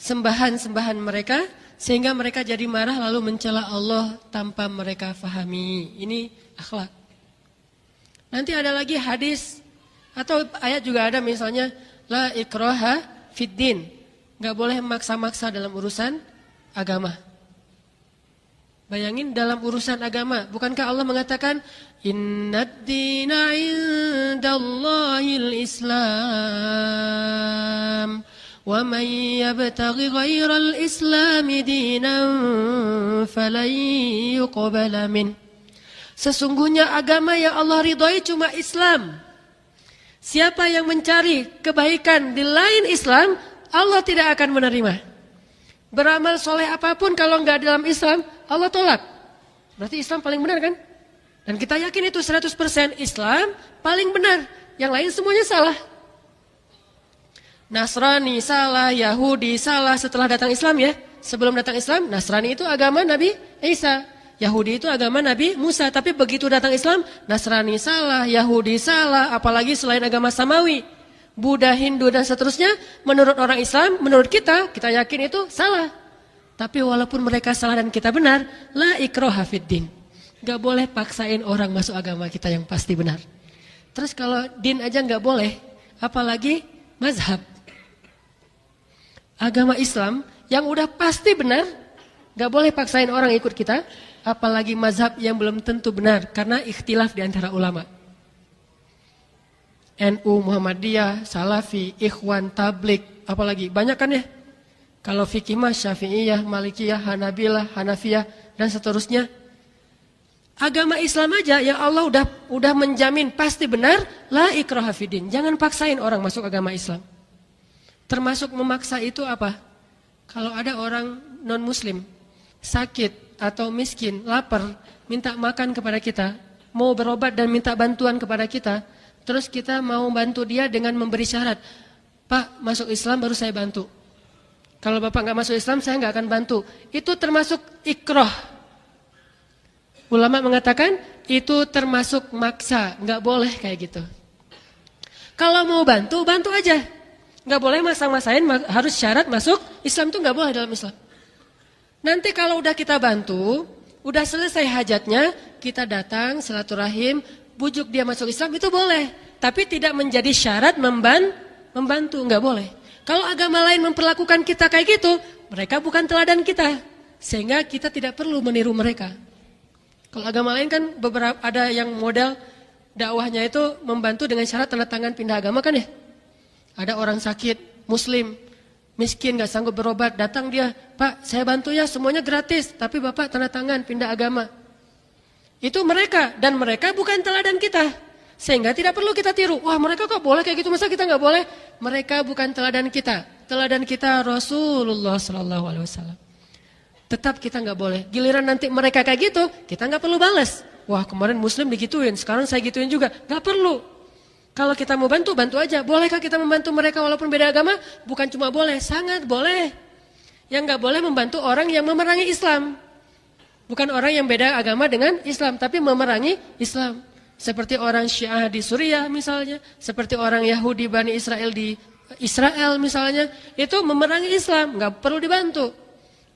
sembahan-sembahan mereka sehingga mereka jadi marah lalu mencela Allah tanpa mereka fahami. Ini akhlak. Nanti ada lagi hadis atau ayat juga ada misalnya la ikraha fid din. Enggak boleh maksa-maksa dalam urusan agama. Bayangin dalam urusan agama, bukankah Allah mengatakan innad dina indallahil Islam wa man yabtaghi ghairal islami dinan falan yuqbala min. Sesungguhnya agama yang Allah ridhoi cuma Islam. Siapa yang mencari kebaikan di lain Islam, Allah tidak akan menerima. Beramal soleh apapun kalau enggak dalam Islam, Allah tolak. Berarti Islam paling benar kan? Dan kita yakin itu 100% Islam paling benar. Yang lain semuanya salah. Nasrani salah, Yahudi salah setelah datang Islam ya. Sebelum datang Islam, Nasrani itu agama Nabi Isa. Yahudi itu agama Nabi Musa. Tapi begitu datang Islam, Nasrani salah, Yahudi salah. Apalagi selain agama Samawi. Buddha, Hindu dan seterusnya. Menurut orang Islam, menurut kita yakin itu salah. Tapi walaupun mereka salah dan kita benar, la ikraha fiddin. Gak boleh paksain orang masuk agama kita yang pasti benar. Terus kalau din aja gak boleh, apalagi mazhab. Agama Islam yang udah pasti benar, gak boleh paksain orang ikut kita, apalagi mazhab yang belum tentu benar, karena ikhtilaf di antara ulama. NU, Muhammadiyah, Salafi, Ikhwan, Tablik, apalagi banyak kan ya? Kalau fikih mah Syafi'iyah, Malikiyah, Hanabilah, Hanafiyah dan seterusnya. Agama Islam aja yang Allah udah menjamin pasti benar, la ikraha fiddin. Jangan paksain orang masuk agama Islam. Termasuk memaksa itu apa? Kalau ada orang non muslim sakit atau miskin, lapar, minta makan kepada kita, mau berobat dan minta bantuan kepada kita, terus kita mau bantu dia dengan memberi syarat. Pak, masuk Islam baru saya bantu. Kalau Bapak nggak masuk Islam, saya nggak akan bantu. Itu termasuk ikrah. Ulama mengatakan itu termasuk maksa, nggak boleh kayak gitu. Kalau mau bantu, bantu aja. Nggak boleh masang-masain, harus syarat masuk Islam itu nggak boleh dalam Islam. Nanti kalau udah kita bantu, udah selesai hajatnya, kita datang silaturahim, bujuk dia masuk Islam itu boleh. Tapi tidak menjadi syarat membantu, nggak boleh. Kalau agama lain memperlakukan kita kayak gitu, mereka bukan teladan kita. Sehingga kita tidak perlu meniru mereka. Kalau agama lain kan beberapa ada yang model dakwahnya itu membantu dengan syarat tanda tangan pindah agama kan ya. Ada orang sakit, muslim, miskin gak sanggup berobat, datang dia, Pak saya bantu ya semuanya gratis, tapi Bapak tanda tangan pindah agama. Itu mereka, dan mereka bukan teladan kita. Sehingga tidak perlu kita tiru. Wah mereka kok boleh kayak gitu, masa kita gak boleh? Mereka bukan teladan kita. Teladan kita Rasulullah SAW. Tetap kita gak boleh. Giliran nanti mereka kayak gitu, kita gak perlu balas. Wah kemarin muslim digituin, sekarang saya gituin juga. Gak perlu. Kalau kita mau bantu, bantu aja. Bolehkah kita membantu mereka walaupun beda agama? Bukan cuma boleh, sangat boleh. Yang gak boleh membantu orang yang memerangi Islam. Bukan orang yang beda agama dengan Islam, tapi memerangi Islam. Seperti orang Syiah di Suriah misalnya, seperti orang Yahudi Bani Israel di Israel misalnya, itu memerangi Islam, nggak perlu dibantu.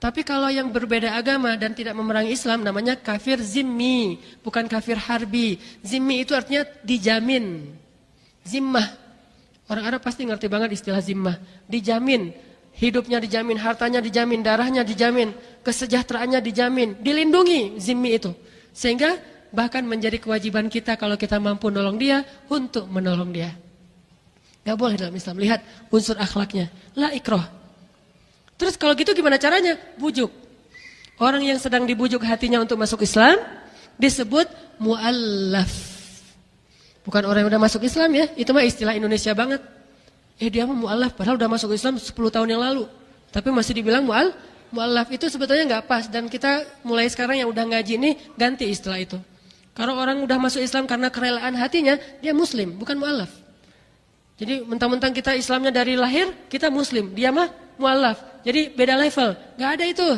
Tapi kalau yang berbeda agama dan tidak memerangi Islam, namanya kafir zimmi, bukan kafir harbi. Zimmi itu artinya dijamin, zimmah. Orang Arab pasti ngerti banget istilah zimmah, dijamin. Hidupnya dijamin, hartanya dijamin, darahnya dijamin, kesejahteraannya dijamin, dilindungi zimmi itu. Sehingga bahkan menjadi kewajiban kita kalau kita mampu nolong dia, untuk menolong dia. Gak boleh dalam Islam. Lihat unsur akhlaknya. La ikrah. Terus kalau gitu gimana caranya? Bujuk. Orang yang sedang dibujuk hatinya untuk masuk Islam disebut mu'allaf. Bukan orang yang udah masuk Islam ya. Itu mah istilah Indonesia banget. Dia mah mu'allaf padahal udah masuk Islam 10 tahun yang lalu. Tapi masih dibilang mu'allaf itu sebetulnya gak pas. Dan kita mulai sekarang yang udah ngaji ini ganti istilah itu. Kalau orang udah masuk Islam karena kerelaan hatinya, dia muslim, bukan mu'allaf. Jadi mentang-mentang kita Islamnya dari lahir, kita Muslim. Dia mah mu'allaf. Jadi beda level. Gak ada itu.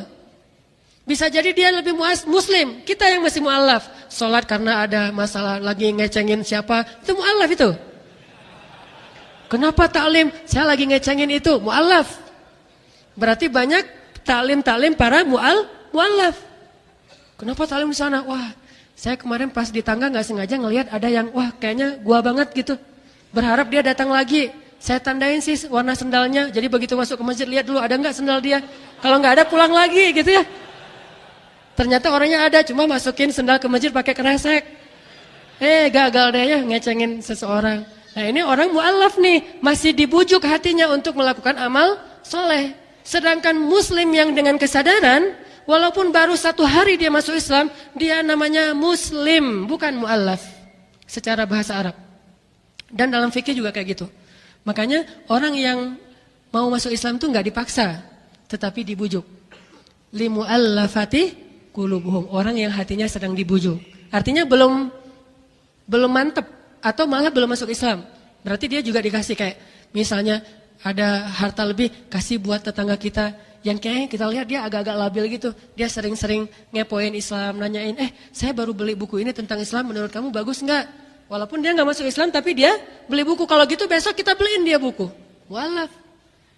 Bisa jadi dia lebih Muslim. Kita yang masih mu'allaf. Sholat karena ada masalah lagi ngecengin siapa. Itu mu'allaf itu. Kenapa taklim? Saya lagi ngecengin itu. Mu'allaf. Berarti banyak taklim-taklim para mu'allaf. Kenapa taklim di sana? Wah, saya kemarin pas di tangga gak sengaja ngelihat ada yang, wah kayaknya gua banget gitu. Berharap dia datang lagi. Saya tandain sih warna sendalnya. Jadi begitu masuk ke masjid, lihat dulu ada gak sendal dia. Kalau gak ada pulang lagi gitu ya. Ternyata orangnya ada, cuma masukin sendal ke masjid pakai kresek. Gagal deh ya ngecengin seseorang. Nah ini orang mu'allaf nih, masih dibujuk hatinya untuk melakukan amal soleh. Sedangkan Muslim yang dengan kesadaran, walaupun baru 1 hari dia masuk Islam, dia namanya Muslim, bukan mu'allaf secara bahasa Arab. Dan dalam fikih juga kayak gitu. Makanya orang yang mau masuk Islam itu nggak dipaksa, tetapi dibujuk. Li mu'allafati qulubuhum, orang yang hatinya sedang dibujuk. Artinya belum mantep atau malah belum masuk Islam. Berarti dia juga dikasih kayak misalnya ada harta lebih, kasih buat tetangga kita yang kayaknya kita lihat dia agak-agak labil gitu. Dia sering-sering ngepoin Islam, nanyain, saya baru beli buku ini tentang Islam, menurut kamu bagus nggak? Walaupun dia nggak masuk Islam, tapi dia beli buku. Kalau gitu besok kita beliin dia buku. Mu'allaf.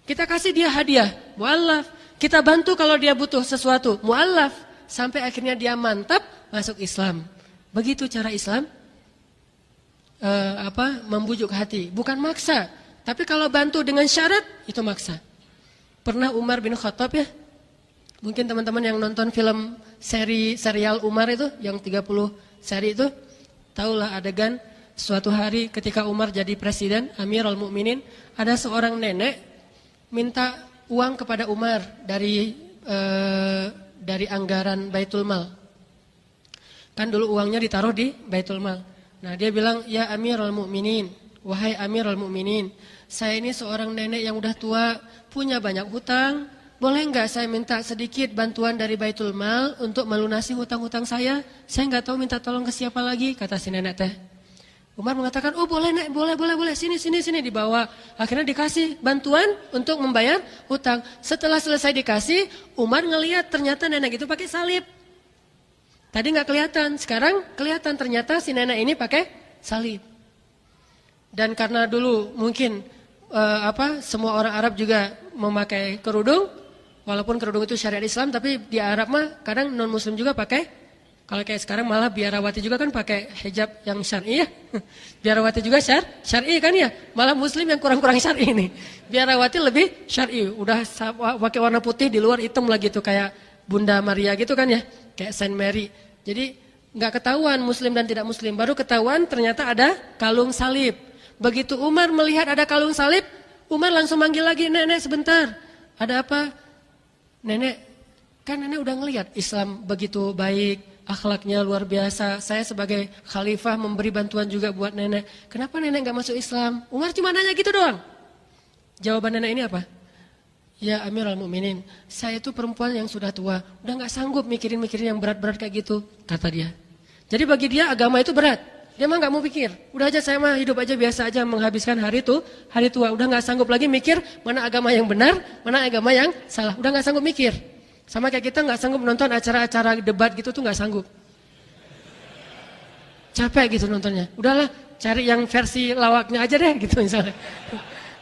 Kita kasih dia hadiah. Mu'allaf. Kita bantu kalau dia butuh sesuatu. Mu'allaf. Sampai akhirnya dia mantap masuk Islam. Begitu cara Islam membujuk hati. Bukan maksa. Tapi kalau bantu dengan syarat, itu maksa. Pernah Umar bin Khattab ya? Mungkin teman-teman yang nonton film serial Umar itu, yang 30 seri itu, tahulah adegan suatu hari ketika Umar jadi presiden, Amirul Mukminin, ada seorang nenek minta uang kepada Umar dari anggaran Baitul Mal. Kan dulu uangnya ditaruh di Baitul Mal. Nah dia bilang, ya Amirul Mukminin, wahai Amirul Mukminin, saya ini seorang nenek yang udah tua, punya banyak hutang, boleh nggak saya minta sedikit bantuan dari Baitul Mal untuk melunasi hutang-hutang saya? Saya nggak tahu minta tolong ke siapa lagi, kata si nenek teh. Umar mengatakan, oh boleh nek, boleh, sini, dibawa. Akhirnya dikasih bantuan untuk membayar hutang. Setelah selesai dikasih, Umar ngelihat ternyata nenek itu pakai salib. Tadi nggak kelihatan, sekarang kelihatan ternyata si nenek ini pakai salib. Dan karena dulu mungkin semua orang Arab juga memakai kerudung, walaupun kerudung itu syariat Islam, tapi di Arab mah kadang non Muslim juga pakai. Kalau kayak sekarang malah biarawati juga kan pakai hijab yang syar'i ya. Biarawati juga syar'i kan ya. Malah Muslim yang kurang-kurang syar'i nih. Biarawati lebih syar'i, udah pakai warna putih di luar hitam lagi tuh kayak Bunda Maria gitu kan ya, kayak Saint Mary. Jadi nggak ketahuan Muslim dan tidak Muslim, baru ketahuan ternyata ada kalung salib. Begitu Umar melihat ada kalung salib, Umar langsung manggil lagi, nenek sebentar. Ada apa? Nenek, kan nenek udah ngelihat Islam begitu baik, akhlaknya luar biasa. Saya sebagai khalifah memberi bantuan juga buat nenek. Kenapa nenek gak masuk Islam? Umar cuma nanya gitu doang. Jawaban nenek ini apa? Ya Amirul Mukminin, saya itu perempuan yang sudah tua, udah gak sanggup mikirin yang berat-berat kayak gitu, kata dia. Jadi bagi dia agama itu berat. Dia mah gak mau pikir, udah aja saya mah hidup aja biasa aja menghabiskan hari tua, udah gak sanggup lagi mikir mana agama yang benar, mana agama yang salah, udah gak sanggup mikir. Sama kayak kita gak sanggup nonton acara-acara debat gitu tuh gak sanggup. Capek gitu nontonnya, udahlah cari yang versi lawaknya aja deh gitu misalnya.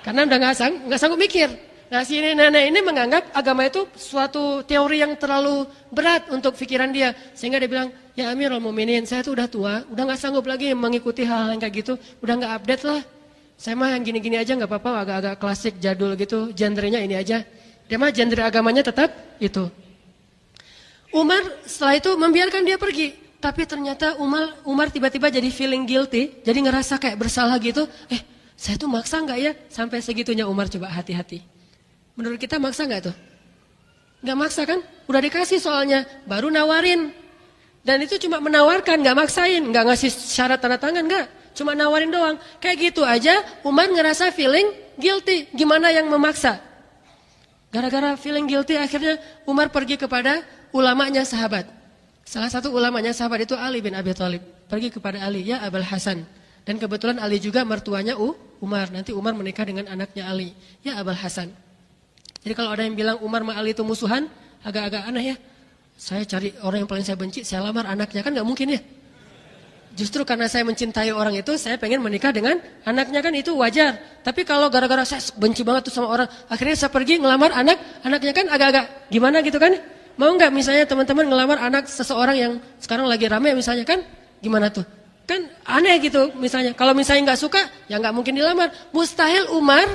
Karena udah gak sanggup mikir. Nah si nenek ini menganggap agama itu suatu teori yang terlalu berat untuk pikiran dia. Sehingga dia bilang, ya Amirul Mukminin, saya tuh udah tua, udah gak sanggup lagi mengikuti hal-hal yang kayak gitu. Udah gak update lah. Saya mah yang gini-gini aja gak apa-apa, agak-agak klasik, jadul gitu. Genrenya ini aja. Dia mah genre agamanya tetap itu. Umar setelah itu membiarkan dia pergi. Tapi ternyata Umar tiba-tiba jadi feeling guilty. Jadi ngerasa kayak bersalah gitu. Saya tuh maksa gak ya? Sampai segitunya Umar, coba hati-hati. Menurut kita maksa gak tuh? Gak maksa kan? Udah dikasih soalnya, baru nawarin. Dan itu cuma menawarkan, gak maksain. Gak ngasih syarat tanda tangan, gak. Cuma nawarin doang. Kayak gitu aja Umar ngerasa feeling guilty. Gimana yang memaksa? Gara-gara feeling guilty akhirnya Umar pergi kepada ulamanya sahabat. Salah satu ulamanya sahabat itu Ali bin Abi Thalib. Pergi kepada Ali, ya Abul Hasan. Dan kebetulan Ali juga mertuanya Umar. Nanti Umar menikah dengan anaknya Ali. Ya Abul Hasan. Jadi kalau ada yang bilang Umar sama Ali itu musuhan, agak-agak aneh ya. Saya cari orang yang paling saya benci, saya lamar anaknya, kan gak mungkin ya. Justru karena saya mencintai orang itu, saya pengen menikah dengan anaknya, kan itu wajar. Tapi kalau gara-gara saya benci banget tuh sama orang, akhirnya saya pergi ngelamar anaknya kan agak-agak gimana gitu kan. Mau nggak misalnya teman-teman ngelamar anak seseorang yang sekarang lagi rame misalnya kan, gimana tuh? Kan aneh gitu misalnya. Kalau misalnya nggak suka, ya nggak mungkin dilamar. Mustahil Umar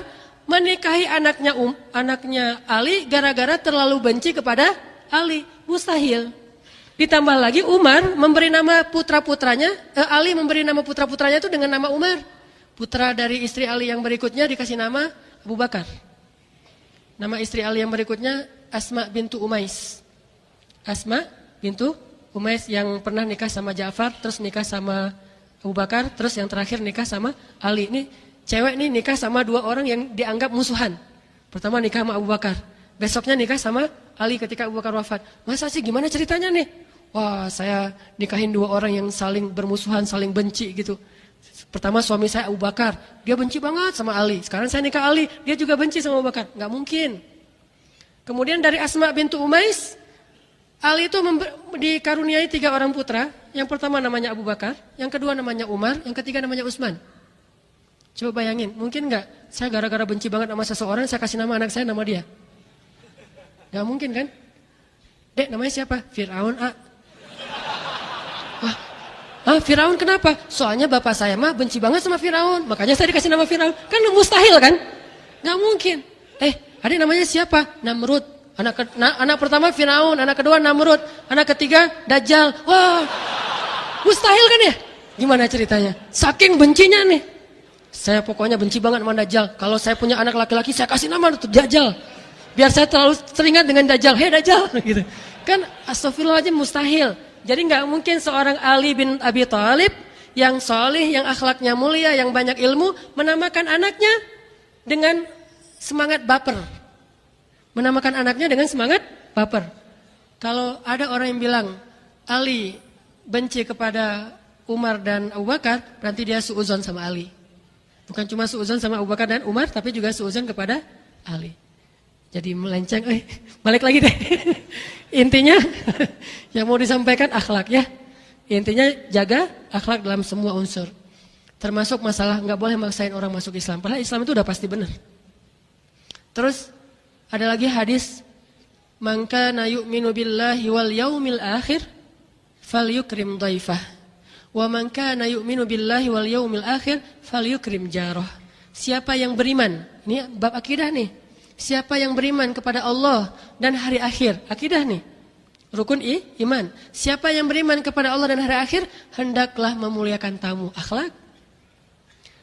menikahi anaknya Ali gara-gara terlalu benci kepada Ali. Mustahil. Ditambah lagi Umar memberi nama putra-putranya, Ali memberi nama putra-putranya itu dengan nama Umar. Putra dari istri Ali yang berikutnya dikasih nama Abu Bakar. Nama istri Ali yang berikutnya Asma bintu Umais. Asma bintu Umais yang pernah nikah sama Ja'far, terus nikah sama Abu Bakar, terus yang terakhir nikah sama Ali. Ini cewek nih nikah sama dua orang yang dianggap musuhan. Pertama nikah sama Abu Bakar, besoknya nikah sama Ali ketika Abu Bakar wafat. Masa sih, gimana ceritanya nih? Wah, saya nikahin dua orang yang saling bermusuhan, saling benci gitu. Pertama suami saya Abu Bakar, dia benci banget sama Ali. Sekarang saya nikah Ali, dia juga benci sama Abu Bakar. Nggak mungkin. Kemudian dari Asma bintu Umais, Ali itu dikaruniai 3 orang putra. Yang pertama namanya Abu Bakar, yang kedua namanya Umar, yang ketiga namanya Utsman. Coba bayangin, mungkin nggak saya gara-gara benci banget sama seseorang, saya kasih nama anak saya nama dia? Nggak mungkin kan? Dek, namanya siapa? Fir'aun, Firaun kenapa? Soalnya bapak saya mah benci banget sama Firaun, makanya saya dikasih nama Firaun. Kan mustahil kan? Gak mungkin. Adik namanya siapa? Namrud. Anak pertama Firaun, anak kedua Namrud, anak ketiga Dajjal. Wah, mustahil kan ya? Gimana ceritanya? Saking bencinya nih. Saya pokoknya benci banget sama Dajjal. Kalau saya punya anak laki-laki, saya kasih nama untuk Dajjal. Biar saya terlalu teringat dengan Dajjal. Hei Dajjal, gitu. Kan astagfirullahaladzim, mustahil. Jadi nggak mungkin seorang Ali bin Abi Thalib yang solih, yang akhlaknya mulia, yang banyak ilmu, menamakan anaknya dengan semangat baper. Menamakan anaknya dengan semangat baper. Kalau ada orang yang bilang Ali benci kepada Umar dan Abu Bakar, berarti dia suudzon sama Ali. Bukan cuma suudzon sama Abu Bakar dan Umar, tapi juga suudzon kepada Ali. Jadi melenceng, balik lagi deh. Intinya yang mau disampaikan akhlak ya. Intinya jaga akhlak dalam semua unsur. Termasuk masalah nggak boleh maksain orang masuk Islam. Padahal Islam itu udah pasti benar. Terus ada lagi hadis, "Man kana yu'minu billahi wal yaumil akhir falyukrim dhaifah. Wa man kana yu'minu billahi wal yaumil akhir falyukrim jarah." Siapa yang beriman, ini bab akidah nih. Siapa yang beriman kepada Allah dan hari akhir, akidah nih, rukun iman. Siapa yang beriman kepada Allah dan hari akhir, hendaklah memuliakan tamu, akhlak.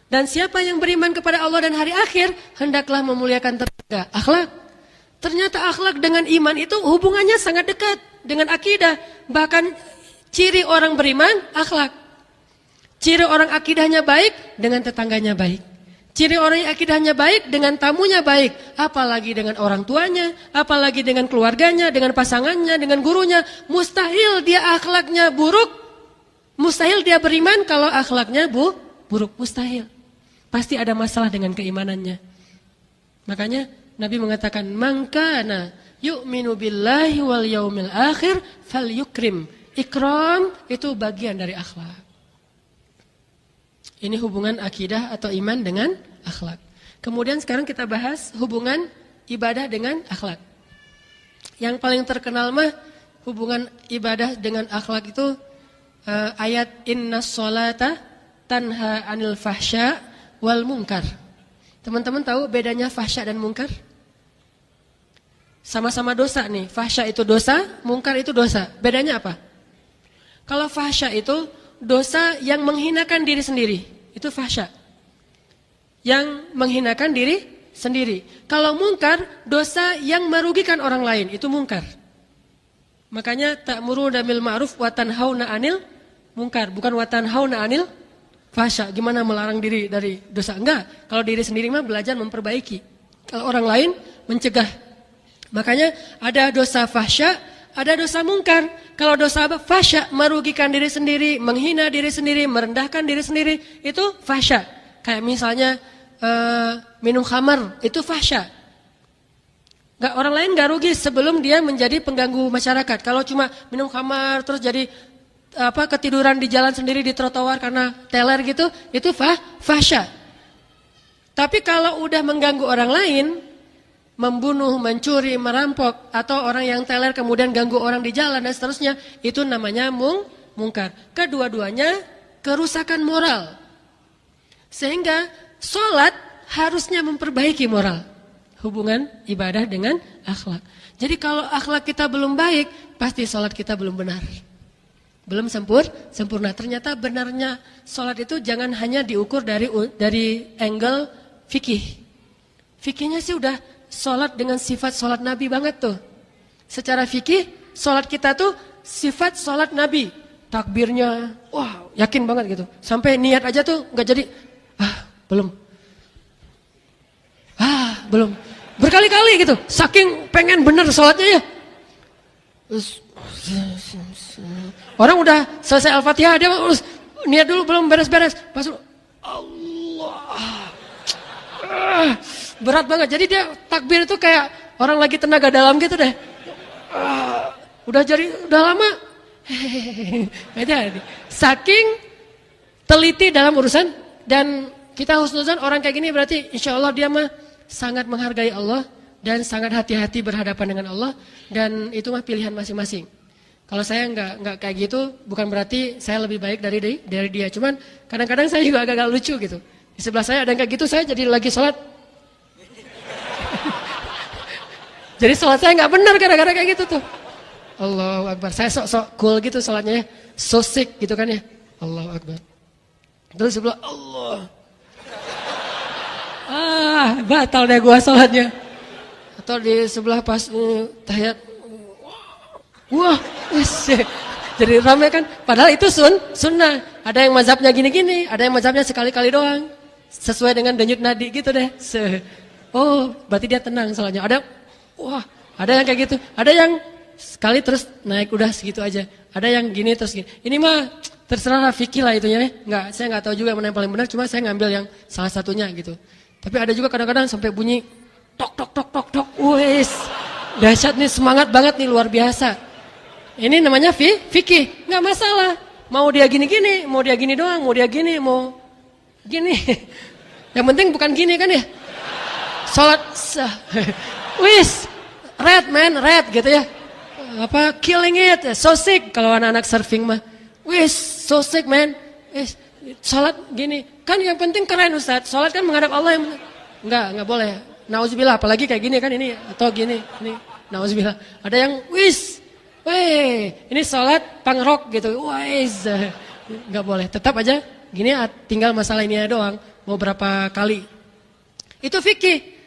Dan siapa yang beriman kepada Allah dan hari akhir, hendaklah memuliakan tetangga, akhlak. Ternyata akhlak dengan iman itu hubungannya sangat dekat dengan akidah. Bahkan ciri orang beriman, akhlak. Ciri orang akidahnya baik, dengan tetangganya baik. Ciri orang yang akidahnya baik dengan tamunya baik, apalagi dengan orang tuanya, apalagi dengan keluarganya, dengan pasangannya, dengan gurunya. Mustahil dia akhlaknya buruk, mustahil dia beriman kalau akhlaknya buruk, mustahil. Pasti ada masalah dengan keimanannya. Makanya Nabi mengatakan, "Man kana yu'minu billahi wal yaumil akhir falyukrim." Ikram itu bagian dari akhlak. Ini hubungan akidah atau iman dengan akhlak. Kemudian sekarang kita bahas hubungan ibadah dengan akhlak. Yang paling terkenal mah hubungan ibadah dengan akhlak itu ayat innas sholata tanha anil fahsya wal munkar. Teman-teman tahu bedanya fahsya dan munkar? Sama-sama dosa nih. Fahsya itu dosa, munkar itu dosa. Bedanya apa? Kalau fahsya itu dosa yang menghinakan diri sendiri, itu fahsya. Yang menghinakan diri sendiri. Kalau munkar, dosa yang merugikan orang lain, itu munkar. Makanya ta'muruna bil ma'ruf wa tanhauna 'anil munkar, bukan wa tanhauna 'anil fahsya. Gimana melarang diri dari dosa? Enggak. Kalau diri sendiri mah belajar memperbaiki. Kalau orang lain mencegah. Makanya ada dosa fahsya, ada dosa mungkar. Kalau dosa fasya, merugikan diri sendiri, menghina diri sendiri, merendahkan diri sendiri, itu fasya. Kayak misalnya minum khamar, itu fasya. Orang lain gak rugi sebelum dia menjadi pengganggu masyarakat. Kalau cuma minum khamar terus jadi ketiduran di jalan sendiri di trotoar karena teler gitu, itu fasya. Tapi kalau udah mengganggu orang lain, membunuh, mencuri, merampok, atau orang yang teler kemudian ganggu orang di jalan dan seterusnya, itu namanya mungkar. Kedua-duanya kerusakan moral. Sehingga sholat harusnya memperbaiki moral. Hubungan ibadah dengan akhlak. Jadi kalau akhlak kita belum baik, pasti sholat kita belum benar. Belum sempurna. Ternyata benarnya sholat itu jangan hanya diukur dari angle fikih. Fikihnya sih udah sholat dengan sifat sholat Nabi banget tuh. Secara fikih, sholat kita tuh sifat sholat Nabi. Takbirnya, wah yakin banget gitu. Sampai niat aja tuh gak jadi, belum. Belum. Berkali-kali gitu, saking pengen bener sholatnya ya. Orang udah selesai Al-Fatihah, dia niat dulu belum beres-beres. Pas Allah. Berat banget. Jadi dia takbir itu kayak orang lagi tenaga dalam gitu deh. Udah lama. Saking teliti dalam urusan dan kita husnuzan orang kayak gini berarti insya Allah dia mah sangat menghargai Allah dan sangat hati-hati berhadapan dengan Allah dan itu mah pilihan masing-masing. Kalau saya nggak kayak gitu bukan berarti saya lebih baik dari dia. Cuman kadang-kadang saya juga agak lucu gitu. Di sebelah saya ada yang kayak gitu, saya jadi lagi sholat. Jadi sholat saya nggak benar gara-gara kayak gitu tuh. Allahu Akbar. Saya sok-sok cool gitu sholatnya ya. So sick gitu kan ya. Allahu Akbar. Terus sebelah Allah. Batal deh gua sholatnya. Atau di sebelah pas tahiyat. Wah, jadi ramai kan. Padahal itu sunnah. Ada yang mazhabnya gini-gini, ada yang mazhabnya sekali-kali doang. Sesuai dengan denyut nadi gitu deh. Oh, berarti dia tenang sholatnya. Ada yang kayak gitu. Ada yang sekali terus naik udah segitu aja. Ada yang gini terus gini. Ini mah terserah fikih lah itunya. Saya nggak tahu juga mana yang paling benar. Cuma saya ngambil yang salah satunya gitu. Tapi ada juga kadang-kadang sampai bunyi tok tok tok tok tok. Wes, dahsyat nih, semangat banget nih, luar biasa. Ini namanya fikih, nggak masalah. Mau dia gini-gini, mau dia gini doang, mau dia gini, mau gini. Yang penting bukan gini kan ya. Salat wis red gitu ya. Killing it, so sick kalau anak-anak surfing mah. Wis so sick man. Salat gini. Kan yang penting keren Ustaz. Salat kan menghadap Allah yang enggak boleh. Nauzubillah apalagi kayak gini kan ini atau gini ini. Nauzubillah. Ada yang ini salat punk rock gitu. Wis. Enggak boleh. Tetap aja gini tinggal masalah ini doang. Mau berapa kali. Itu fikih.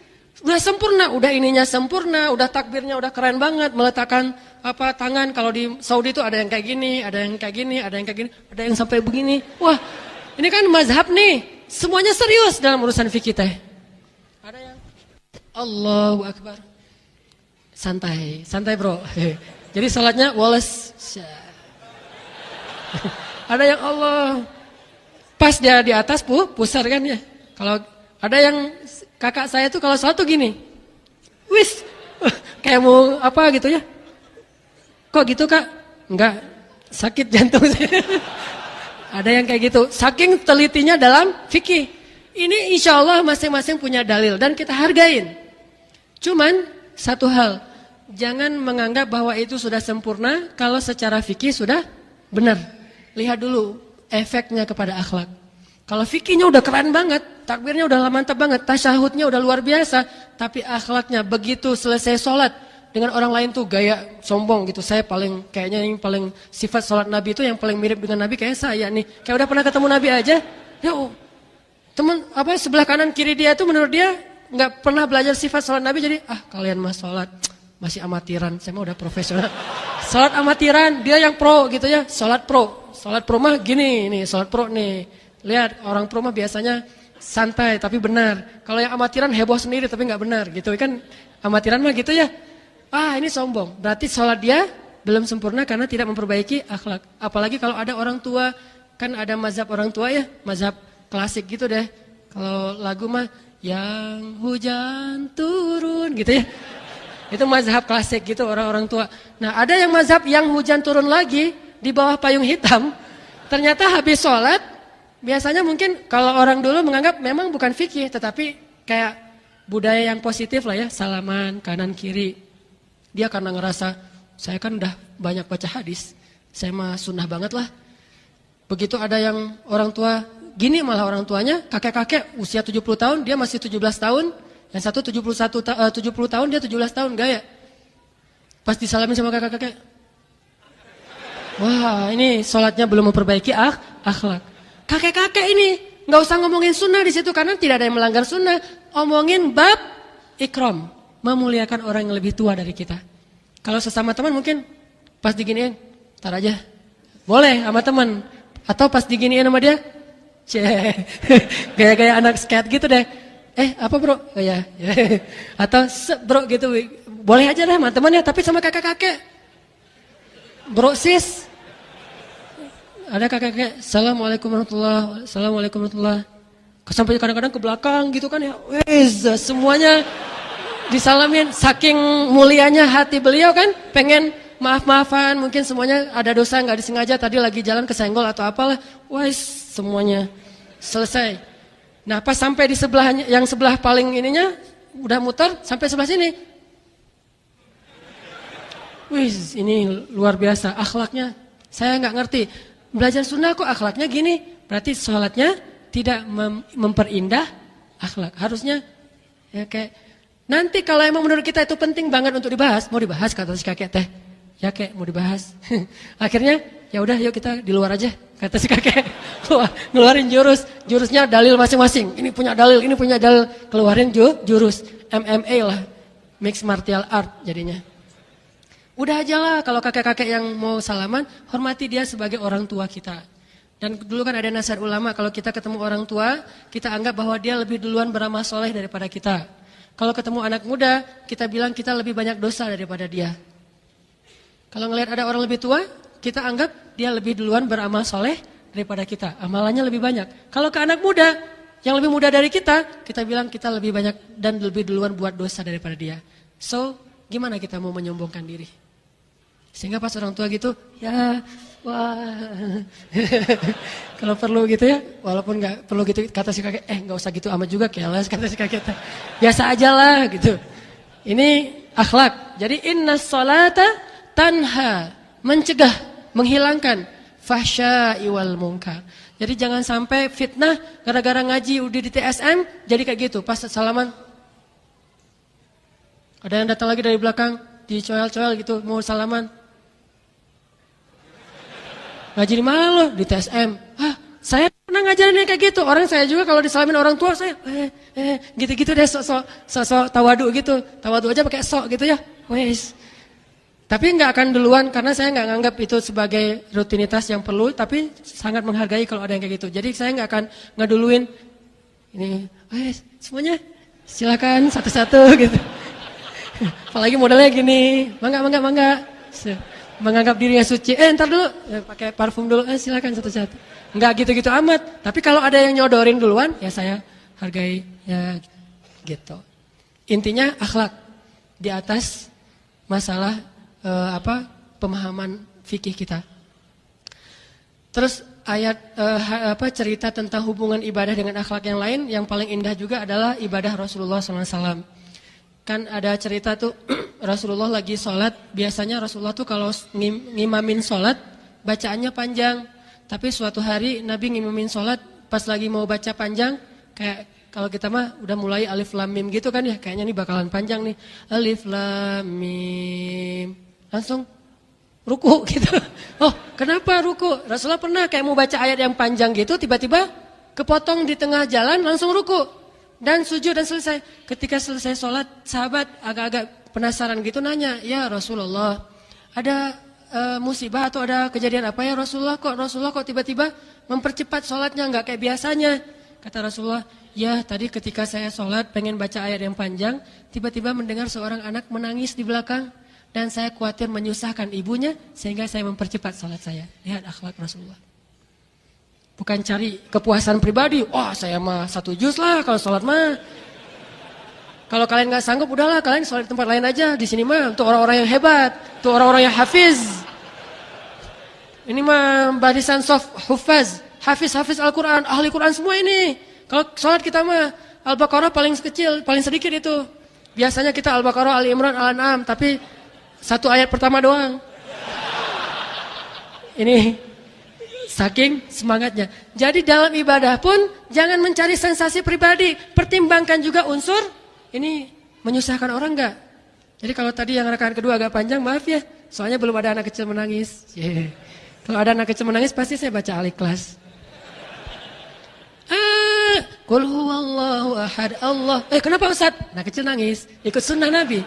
Udah sempurna, udah ininya sempurna, udah takbirnya udah keren banget, meletakkan tangan. Kalau di Saudi itu ada yang kayak gini, ada yang kayak gini, ada yang kayak gini, ada yang sampai begini. Wah, ini kan mazhab nih, semuanya serius dalam urusan fikih teh. Ada yang Allahu Akbar, santai bro. Jadi salatnya Wallace. Ada yang Allah, pas dia di atas pusar kan ya. Kalau ada yang kakak saya tuh kalau salat tuh gini. Wis, kayak mau apa gitu ya. Kok gitu kak? Enggak, sakit jantung saya. Ada yang kayak gitu. Saking telitinya dalam fikih. Ini insya Allah masing-masing punya dalil dan kita hargain. Cuman satu hal, jangan menganggap bahwa itu sudah sempurna kalau secara fikih sudah benar. Lihat dulu efeknya kepada akhlak. Kalau fikihnya udah keren banget, takbirnya udah mantap banget, tasyahudnya udah luar biasa, tapi akhlaknya begitu selesai sholat dengan orang lain tuh gaya sombong gitu. Saya kayaknya yang paling sifat sholat Nabi itu yang paling mirip dengan Nabi kayak saya nih. Kayak udah pernah ketemu Nabi aja, ya teman sebelah kanan kiri dia tuh menurut dia nggak pernah belajar sifat sholat Nabi, jadi kalian mah sholat masih amatiran, saya mah udah profesional. Sholat amatiran, dia yang pro gitu ya, sholat pro mah gini nih, sholat pro nih. Lihat orang pro mah biasanya santai tapi benar. Kalau yang amatiran heboh sendiri tapi nggak benar gitu kan. Amatiran mah gitu ya. Ini sombong. Berarti sholat dia belum sempurna karena tidak memperbaiki akhlak. Apalagi kalau ada orang tua, kan ada mazhab orang tua ya, mazhab klasik gitu deh. Kalau lagu mah yang hujan turun gitu ya. Itu mazhab klasik gitu orang-orang tua. Nah ada yang mazhab yang hujan turun lagi di bawah payung hitam. Ternyata habis sholat, biasanya mungkin kalau orang dulu menganggap memang bukan fikih, tetapi kayak budaya yang positif lah ya, salaman kanan kiri. Dia karena ngerasa, saya kan udah banyak baca hadis, saya mah sunnah banget lah. Begitu ada yang orang tua, gini malah orang tuanya, kakek-kakek usia 70 tahun, dia masih 17 tahun. Yang satu 70 tahun, dia 17 tahun, gaya. Pas disalamin sama kakek-kakek, wah ini sholatnya belum memperbaiki akhlak. Kakek-kakek ini, gak usah ngomongin sunnah di situ, karena tidak ada yang melanggar sunnah. Omongin bab ikram, memuliakan orang yang lebih tua dari kita. Kalau sesama teman mungkin pas diginiin, tar aja. Boleh sama teman. Atau pas diginiin sama dia, gaya-gaya anak skate gitu deh. Apa bro? Oh ya. Atau bro gitu. Boleh aja deh sama temannya, tapi sama kakek-kakek. Bro sis. Ada kakek-kakek, Assalamualaikum warahmatullahi. Assalamualaikum warahmatullahi. Sampai kadang-kadang ke belakang gitu kan ya. Wes, semuanya disalamin. Saking mulianya hati beliau kan, pengen maaf-maafan, mungkin semuanya ada dosa nggak disengaja, tadi lagi jalan kesenggol atau apalah, wes semuanya selesai. Nah pas sampai di sebelahnya, yang sebelah paling ininya udah muter sampai sebelah sini, wis ini luar biasa akhlaknya, saya nggak ngerti, belajar sunnah kok akhlaknya gini, berarti sholatnya tidak memperindah akhlak, harusnya ya kayak nanti kalau emang menurut kita itu penting banget untuk dibahas, mau dibahas kata si kakek teh. Ya kek mau dibahas. Akhirnya ya udah yuk kita di luar aja kata si kakek. Wah, ngeluarin jurusnya dalil masing-masing. Ini punya dalil, ini punya dalil, keluarin jurus MMA lah. Mixed martial art jadinya. Udah aja lah kalau kakek-kakek yang mau salaman, hormati dia sebagai orang tua kita. Dan dulu kan ada nasihat ulama, kalau kita ketemu orang tua, kita anggap bahwa dia lebih duluan beramal soleh daripada kita. Kalau ketemu anak muda, kita bilang kita lebih banyak dosa daripada dia. Kalau ngelihat ada orang lebih tua, kita anggap dia lebih duluan beramal soleh daripada kita. Amalannya lebih banyak. Kalau ke anak muda, yang lebih muda dari kita bilang kita lebih banyak dan lebih duluan buat dosa daripada dia. So, gimana kita mau menyombongkan diri? Sehingga pas orang tua gitu, ya, wah. Kalau perlu gitu ya, walaupun gak perlu gitu, kata si kakek, gak usah gitu amat juga, keles, kata si kakek. Biasa aja lah gitu. Ini akhlak. Jadi inna sholata tanha, mencegah, menghilangkan fahsya'i wal munkar. Jadi jangan sampai fitnah gara-gara ngaji udah di TSM jadi kayak gitu. Pas salaman ada yang datang lagi dari belakang dicoel-coel gitu mau salaman. Ngaji di mana lo? Di TSM. Saya pernah ngajarin kayak gitu. Orang saya juga kalau disalamin orang tua saya gitu-gitu deh sok tawadu gitu. Tawadu aja pakai sok gitu ya. Wes. Tapi nggak akan duluan karena saya nggak nganggap itu sebagai rutinitas yang perlu, tapi sangat menghargai kalau ada yang kayak gitu. Jadi saya nggak akan ngeduluin ini, semuanya silakan satu-satu gitu. Apalagi modelnya gini, mangga, menganggap dirinya suci. Ntar dulu, pakai parfum dulu, silakan satu-satu. Nggak gitu-gitu amat. Tapi kalau ada yang nyodorin duluan, ya saya hargai ya gitu. Intinya akhlak di atas masalah pemahaman fikih kita. Terus ayat cerita tentang hubungan ibadah dengan akhlak yang lain yang paling indah juga adalah ibadah Rasulullah SAW. Kan ada cerita tuh Rasulullah lagi sholat, biasanya Rasulullah tuh kalau ngimamin sholat bacaannya panjang. Tapi suatu hari Nabi ngimamin sholat pas lagi mau baca panjang kayak kalau kita mah udah mulai alif lam mim gitu kan ya, kayaknya nih bakalan panjang nih. Alif lam mim. Langsung ruku gitu. Oh, kenapa ruku? Rasulullah pernah kayak mau baca ayat yang panjang gitu, tiba-tiba kepotong di tengah jalan langsung ruku. Dan sujud dan selesai. Ketika selesai sholat, sahabat agak-agak penasaran gitu nanya, ya Rasulullah, ada musibah atau ada kejadian apa ya Rasulullah kok tiba-tiba mempercepat sholatnya nggak kayak biasanya? Kata Rasulullah, ya tadi ketika saya sholat pengen baca ayat yang panjang, tiba-tiba mendengar seorang anak menangis di belakang. dan saya khawatir menyusahkan ibunya sehingga saya mempercepat sholat saya. Lihat akhlak Rasulullah. Bukan cari kepuasan pribadi. Wah, saya mah 1 juz lah kalau sholat mah. Kalau kalian nggak sanggup, udahlah kalian sholat di tempat lain aja. Di sini mah untuk orang-orang yang hebat, untuk orang-orang yang hafiz. Ini mah barisan soft hufaz, hafiz Al-Quran, ahli Quran semua ini. Kalau sholat kita mah Al-Baqarah paling kecil, paling sedikit itu. Biasanya kita Al-Baqarah, Ali Imran, Al-An'am, tapi 1 ayat pertama doang. Ini saking semangatnya. Jadi dalam ibadah pun jangan mencari sensasi pribadi. Pertimbangkan juga unsur ini menyusahkan orang enggak. Jadi kalau tadi yang rakaat kedua agak panjang, maaf ya. Soalnya belum ada anak kecil menangis. Kalau ada anak kecil menangis pasti saya baca Al-Ikhlas. Qul huwallahu ahad Allah. Kenapa Ustaz? Anak kecil nangis. Ikut sunnah Nabi.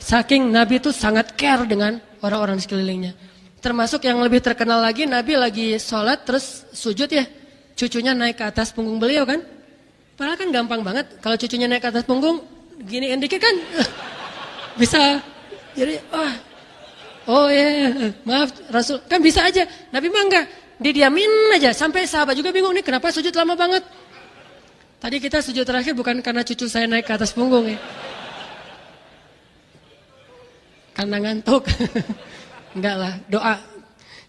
Saking Nabi itu sangat care dengan orang-orang di sekelilingnya. Termasuk yang lebih terkenal lagi, Nabi lagi sholat terus sujud ya. Cucunya naik ke atas punggung beliau kan. Padahal kan gampang banget. Kalau cucunya naik ke atas punggung, giniin dikit kan. Bisa. Jadi, oh ya, maaf Rasul. Kan bisa aja. Nabi mah enggak. Didiamin aja. Sampai sahabat juga bingung nih, kenapa sujud lama banget. Tadi kita sujud terakhir bukan karena cucu saya naik ke atas punggung ya. Karena ngantuk. Enggak lah, doa.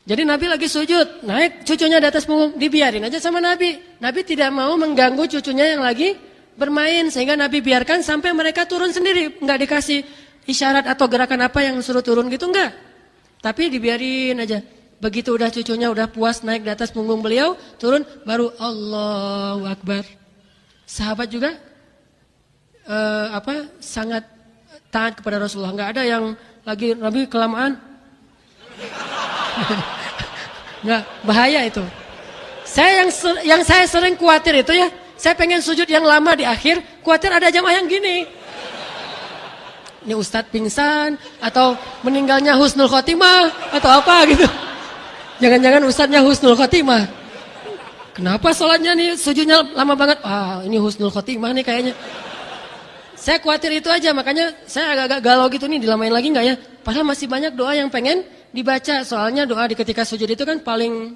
Jadi Nabi lagi sujud, naik cucunya di atas punggung, dibiarin aja sama Nabi. Nabi tidak mau mengganggu cucunya yang lagi bermain, sehingga Nabi biarkan sampai mereka turun sendiri. Enggak dikasih isyarat atau gerakan apa yang suruh turun gitu, enggak. Tapi dibiarin aja. Begitu udah cucunya udah puas naik di atas punggung beliau, turun, baru Allahu Akbar. Sahabat juga sangat taat kepada Rasulullah. Enggak ada yang lagi Nabi kelamaan. Nggak, bahaya itu. Yang saya sering khawatir itu ya, saya pengen sujud yang lama di akhir, khawatir ada jamaah yang gini. Ini Ustadz pingsan atau meninggalnya husnul khotimah atau apa gitu. Jangan-jangan Ustadznya husnul khotimah. Kenapa sholatnya nih sujudnya lama banget? Ini husnul khotimah nih kayaknya. Saya khawatir itu aja, makanya saya agak-agak galau gitu nih, dilamain lagi nggak ya? Padahal masih banyak doa yang pengen dibaca, soalnya doa di ketika sujud itu kan paling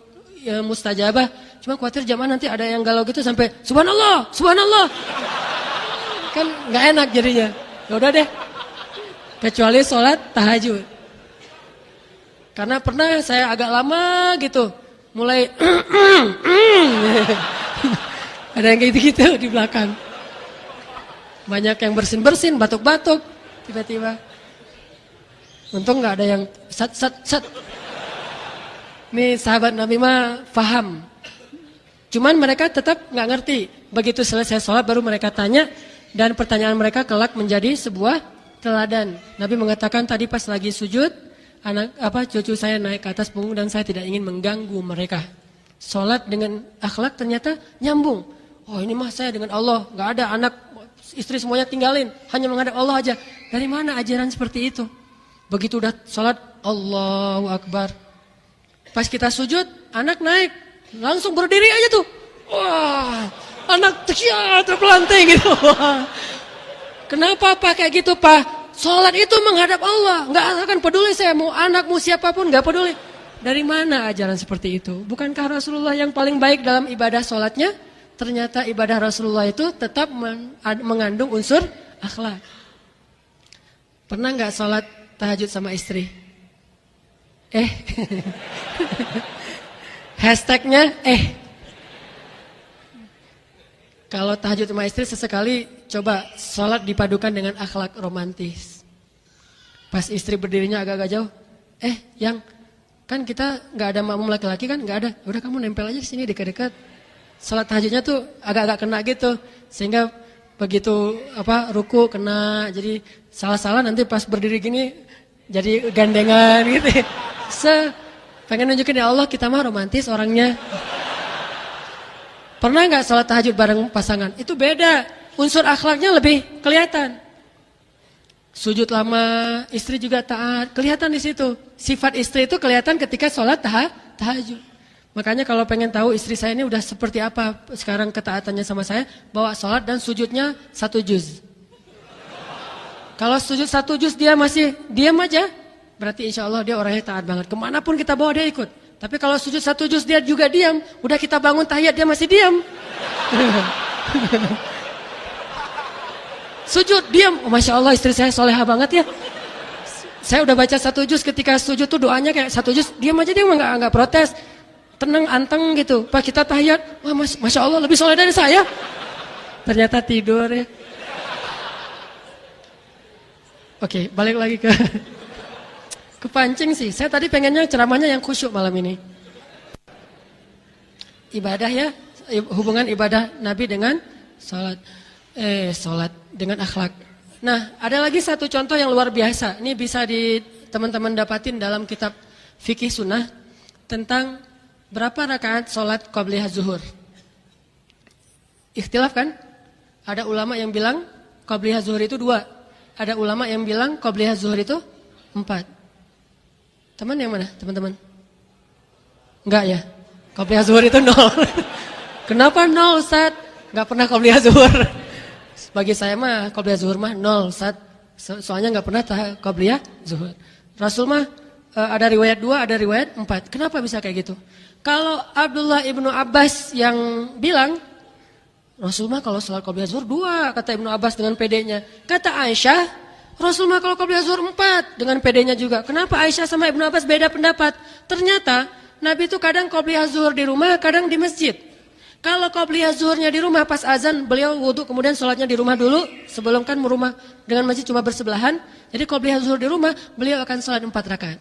mustajabah. Cuma khawatir jamaah nanti ada yang galau gitu sampai subhanallah, subhanallah. Kan nggak enak jadinya. Ya udah deh. Kecuali sholat tahajud. Karena pernah saya agak lama gitu, mulai ada yang kayak gitu di belakang. Banyak yang bersin-bersin, batuk-batuk, tiba-tiba. Untung nggak ada yang sat. Nih sahabat Nabi mah paham. Cuman mereka tetap nggak ngerti. Begitu selesai sholat baru mereka tanya, dan pertanyaan mereka kelak menjadi sebuah teladan. Nabi mengatakan tadi pas lagi sujud, cucu saya naik ke atas punggung dan saya tidak ingin mengganggu mereka. Sholat dengan akhlak ternyata nyambung. Oh ini mah saya dengan Allah, nggak ada anak, istri semuanya tinggalin, hanya menghadap Allah aja. Dari mana ajaran seperti itu? Begitu udah sholat, Allahu Akbar. Pas kita sujud, anak naik, langsung berdiri aja tuh. Wah, anak terpelanting gitu. Kenapa Pak kayak gitu Pak? Sholat itu menghadap Allah, nggak akan peduli saya mau anakmu siapapun, nggak peduli. Dari mana ajaran seperti itu? Bukankah Rasulullah yang paling baik dalam ibadah sholatnya? Ternyata ibadah Rasulullah itu tetap mengandung unsur akhlak. Pernah nggak sholat tahajud sama istri? Hashtagnya Kalau tahajud sama istri sesekali coba sholat dipadukan dengan akhlak romantis. Pas istri berdirinya agak-agak jauh, yang kan kita nggak ada makmum laki-laki kan, nggak ada. Udah kamu nempel aja di sini dekat-dekat. Sholat tahajudnya tuh agak-agak kena gitu, sehingga begitu ruku kena, jadi salah-salah nanti pas berdiri gini jadi gandengan gitu. Pengen nunjukin ya Allah kita mah romantis orangnya. Pernah nggak sholat tahajud bareng pasangan? Itu beda, unsur akhlaknya lebih kelihatan. Sujud lama, istri juga taat, kelihatan di situ. Sifat istri itu kelihatan ketika sholat tahajud. Makanya kalau pengen tahu istri saya ini udah seperti apa sekarang ketaatannya sama saya, bawa sholat dan sujudnya 1 juz. Kalau sujud 1 juz dia masih diam aja, berarti insya Allah dia orangnya taat banget. Kemanapun kita bawa dia ikut. Tapi kalau sujud 1 juz dia juga diam, udah kita bangun tahiyat dia masih diam. Sujud diam, oh, Masya Allah istri saya soleha banget ya. Saya udah baca 1 juz, ketika sujud tuh doanya kayak 1 juz, diam aja dia nggak protes. Tenang, anteng gitu. Pak kita tahiyat, wah Masya Allah lebih soleh dari saya. Ternyata tidur ya. Oke, balik lagi ke kepancing sih. Saya tadi pengennya ceramahnya yang khusyuk malam ini. Ibadah ya, hubungan ibadah Nabi dengan salat dengan akhlak. Nah, ada lagi satu contoh yang luar biasa. Ini bisa teman-teman dapatin dalam kitab fikih sunnah tentang berapa rakaat salat qabliyah zuhur. Ikhtilaf kan? Ada ulama yang bilang qabliyah zuhur itu 2. Ada ulama yang bilang qabliyah zuhur itu 4. Teman yang mana, teman-teman? Enggak ya? Qabliyah zuhur itu 0. Kenapa 0, Ustaz? Enggak pernah qabliyah zuhur. Bagi saya mah qabliyah zuhur mah 0, Ustaz. Soalnya enggak pernah qabliyah zuhur. Rasul mah ada riwayat 2, ada riwayat 4. Kenapa bisa kayak gitu? Kalau Abdullah ibnu Abbas yang bilang Rasul mah kalau salat qabliyah zuhur 2, kata Ibnu Abbas dengan pedenya. Kata Aisyah, Rasul mah kalau qabliyah zuhur 4 dengan pedenya juga. Kenapa Aisyah sama Ibnu Abbas beda pendapat? Ternyata Nabi itu kadang qabliyah zuhur di rumah, kadang di masjid. Kalau qabliyah zuhurnya di rumah pas azan, beliau wudu kemudian salatnya di rumah dulu, sebelum kan rumah dengan masjid cuma bersebelahan. Jadi qabliyah zuhur di rumah, beliau akan salat 4 rakaat.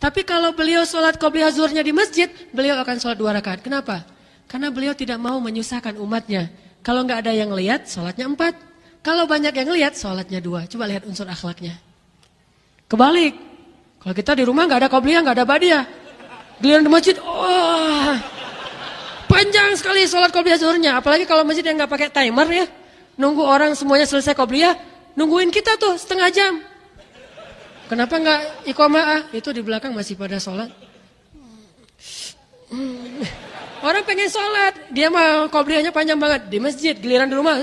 Tapi kalau beliau salat qabliyah zuhurnya di masjid, beliau akan salat 2 rakaat. Kenapa? Karena beliau tidak mau menyusahkan umatnya. Kalau nggak ada yang lihat, sholatnya 4. Kalau banyak yang lihat, sholatnya 2. Coba lihat unsur akhlaknya. Kebalik. Kalau kita di rumah nggak ada qobliyah, nggak ada badiah. Giliran di masjid, panjang sekali sholat qobliyah zuhurnya. Apalagi kalau masjid yang nggak pakai timer ya, nunggu orang semuanya selesai qobliyah, nungguin kita tuh setengah jam. Kenapa nggak iqomah? Itu di belakang masih pada sholat. Orang pengen sholat, dia mah qobliyahnya panjang banget. Di masjid, giliran di rumah,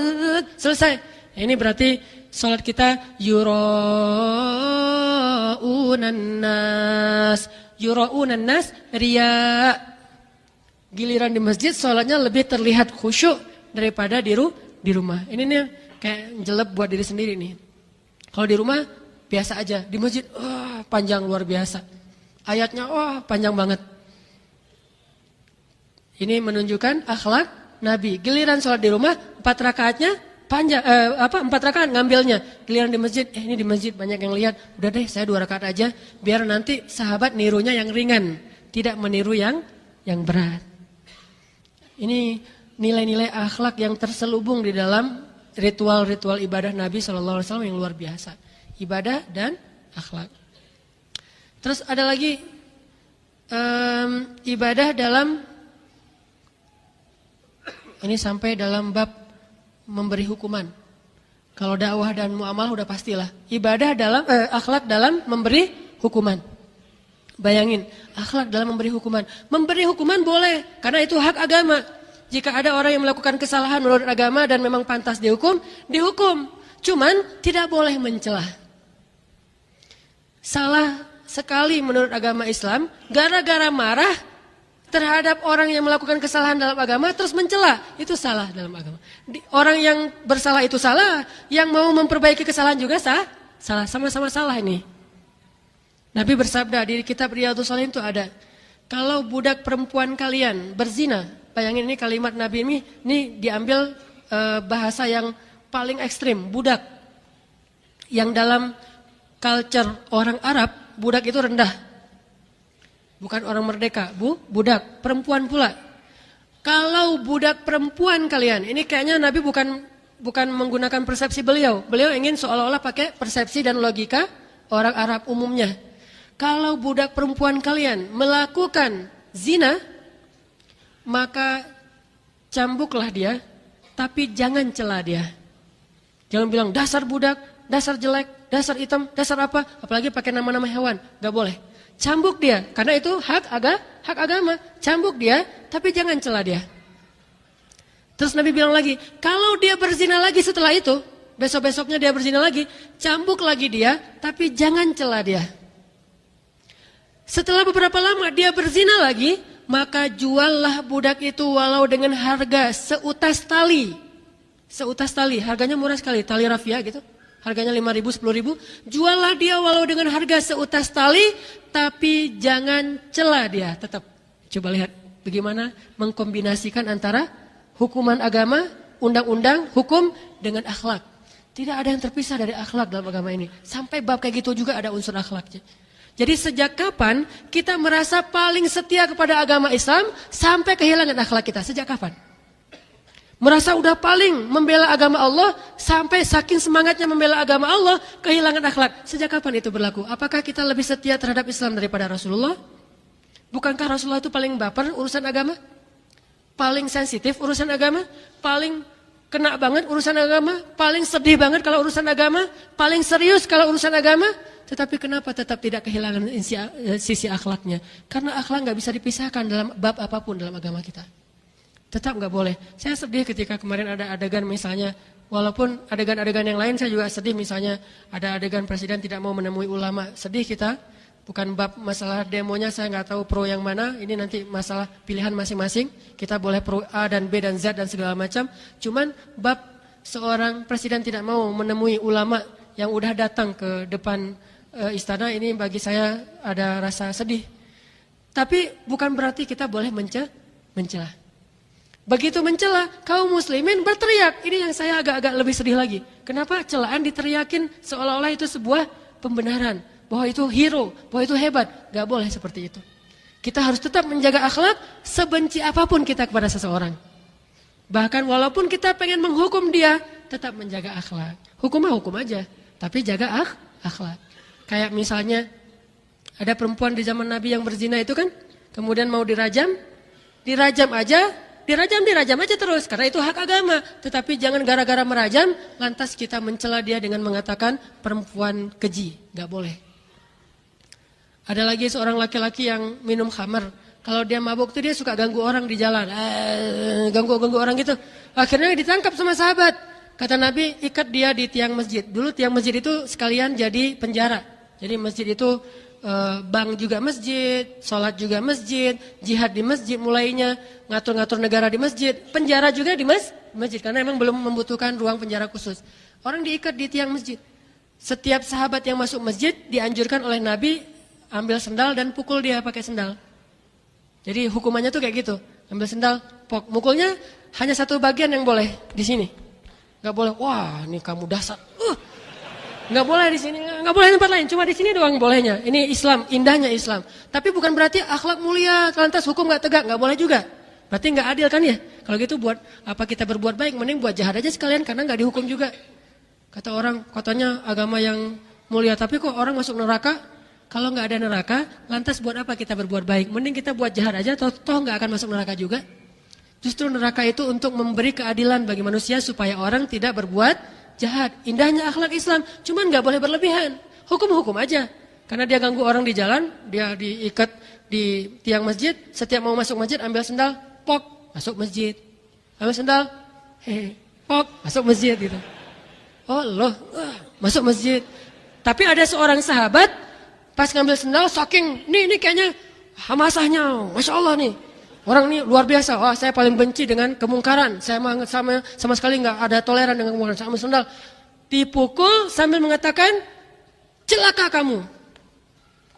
selesai. Ini berarti sholat kita yura'unan nas. Yura'unan nas, riya. Giliran di masjid, sholatnya lebih terlihat khusyuk daripada di rumah. Ini nih kayak jelek buat diri sendiri nih. Kalau di rumah, biasa aja. Di masjid, panjang luar biasa. Ayatnya, panjang banget. Ini menunjukkan akhlak Nabi. Giliran sholat di rumah 4 rakaatnya panjang 4 rakaat ngambilnya. Giliran di masjid, ini di masjid banyak yang lihat. Udah deh saya 2 rakaat aja biar nanti sahabat nirunya yang ringan, tidak meniru yang berat. Ini nilai-nilai akhlak yang terselubung di dalam ritual-ritual ibadah Nabi SAW yang luar biasa. Ibadah dan akhlak. Terus ada lagi ibadah dalam ini sampai dalam bab memberi hukuman. Kalau dakwah dan muamalah udah pastilah. Ibadah dalam akhlak dalam memberi hukuman. Bayangin, akhlak dalam memberi hukuman. Memberi hukuman boleh karena itu hak agama. Jika ada orang yang melakukan kesalahan menurut agama dan memang pantas dihukum, dihukum. Cuman tidak boleh mencela. Salah sekali menurut agama Islam, gara-gara marah terhadap orang yang melakukan kesalahan dalam agama terus mencela, itu salah dalam agama. Orang yang bersalah itu salah, yang mau memperbaiki kesalahan juga salah, sama-sama salah ini. Nabi bersabda di kitab Riyadhus Shalihin itu ada, kalau budak perempuan kalian berzina, bayangin ini kalimat Nabi ini diambil bahasa yang paling ekstrim, budak. Yang dalam culture orang Arab, budak itu rendah. Bukan orang merdeka, budak, perempuan pula. Kalau budak perempuan kalian, ini kayaknya Nabi bukan menggunakan persepsi beliau. Beliau ingin seolah-olah pakai persepsi dan logika orang Arab umumnya. Kalau budak perempuan kalian melakukan zina, maka cambuklah dia, tapi jangan cela dia. Jangan bilang dasar budak, dasar jelek, dasar hitam, dasar apa, apalagi pakai nama-nama hewan, gak boleh. Cambuk dia, karena itu hak agama. Cambuk dia, tapi jangan cela dia. Terus Nabi bilang lagi, kalau dia berzina lagi setelah itu, Besok-besoknya dia berzina lagi, cambuk lagi dia, tapi jangan cela dia. Setelah beberapa lama dia berzina lagi, maka juallah budak itu walau dengan harga seutas tali. Seutas tali, harganya murah sekali, tali rafia gitu. Harganya 5.000, 10.000. Juallah dia walau dengan harga seutas tali, tapi jangan cela dia. Tetap, coba lihat bagaimana mengkombinasikan antara hukuman agama, undang-undang, hukum dengan akhlak. Tidak ada yang terpisah dari akhlak dalam agama ini. Sampai bab kayak gitu juga ada unsur akhlaknya. Jadi sejak kapan kita merasa paling setia kepada agama Islam sampai kehilangan akhlak kita? Sejak kapan? Merasa udah paling membela agama Allah sampai saking semangatnya membela agama Allah kehilangan akhlak. Sejak kapan itu berlaku? Apakah kita lebih setia terhadap Islam daripada Rasulullah? Bukankah Rasulullah itu paling baper urusan agama? Paling sensitif urusan agama? Paling kena banget urusan agama, paling sedih banget kalau urusan agama, paling serius kalau urusan agama, tetapi kenapa tetap tidak kehilangan sisi akhlaknya? Karena akhlak nggak bisa dipisahkan dalam bab apapun dalam agama kita. Tetap nggak boleh. Saya sedih ketika kemarin ada adegan misalnya, walaupun adegan-adegan yang lain saya juga sedih, misalnya ada adegan presiden tidak mau menemui ulama, sedih kita. Bukan bab masalah demonya, saya nggak tahu pro yang mana. Ini nanti masalah pilihan masing-masing. Kita boleh pro A dan B dan Z dan segala macam. Cuman bab seorang presiden tidak mau menemui ulama yang udah datang ke depan istana, ini bagi saya ada rasa sedih. Tapi bukan berarti kita boleh mencela. Begitu mencela, kaum muslimin berteriak. Ini yang saya agak-agak lebih sedih lagi. Kenapa celaan diteriakin seolah-olah itu sebuah pembenaran? Bahwa itu hero, bahwa itu hebat. Gak boleh seperti itu. Kita harus tetap menjaga akhlak sebenci apapun kita kepada seseorang. Bahkan walaupun kita pengen menghukum dia, tetap menjaga akhlak. Hukum mah hukum aja, tapi jaga akhlak. Kayak misalnya ada perempuan di zaman Nabi yang berzina itu kan, kemudian mau dirajam aja terus, karena itu hak agama. Tetapi jangan gara-gara merajam, lantas kita mencela dia dengan mengatakan perempuan keji. Gak boleh. Ada lagi seorang laki-laki yang minum khamar. Kalau dia mabuk tuh dia suka ganggu orang di jalan. Ganggu orang gitu. Akhirnya ditangkap sama sahabat. Kata Nabi, ikat dia di tiang masjid. Dulu tiang masjid itu sekalian jadi penjara. Jadi masjid itu bank juga masjid, sholat juga masjid, jihad di masjid mulainya, ngatur-ngatur negara di masjid, penjara juga di masjid. Karena memang belum membutuhkan ruang penjara khusus. Orang diikat di tiang masjid. Setiap sahabat yang masuk masjid dianjurkan oleh Nabi ambil sendal dan pukul dia pakai sendal. Jadi hukumannya tuh kayak gitu. Ambil sendal, mukulnya hanya satu bagian yang boleh di sini. Gak boleh, wah ini kamu dasar. Gak boleh di sini, gak boleh tempat lain. Cuma di sini doang bolehnya. Ini Islam, indahnya Islam. Tapi bukan berarti akhlak mulia, lantas hukum gak tegak, gak boleh juga. Berarti gak adil kan ya? Kalau gitu buat apa kita berbuat baik, mending buat jahat aja sekalian karena gak dihukum juga. Kata orang, katanya agama yang mulia, tapi kok orang masuk neraka? Kalau nggak ada neraka, lantas buat apa kita berbuat baik? Mending kita buat jahat aja, toh nggak akan masuk neraka juga. Justru neraka itu untuk memberi keadilan bagi manusia supaya orang tidak berbuat jahat. Indahnya akhlak Islam, cuman nggak boleh berlebihan. Hukum-hukum aja. Karena dia ganggu orang di jalan, dia diikat di tiang masjid. Setiap mau masuk masjid, ambil sendal, pok, masuk masjid. Ambil sendal, pok, masuk masjid gitu. Oh loh, masuk masjid. Tapi ada seorang sahabat, pas ngambil sendal, saking, ini kayaknya hamasahnya, Masya Allah nih. Orang ini luar biasa, wah saya paling benci dengan kemungkaran. Saya sama sekali nggak ada toleran dengan kemungkaran. Saya ambil sendal, dipukul sambil mengatakan, celaka kamu.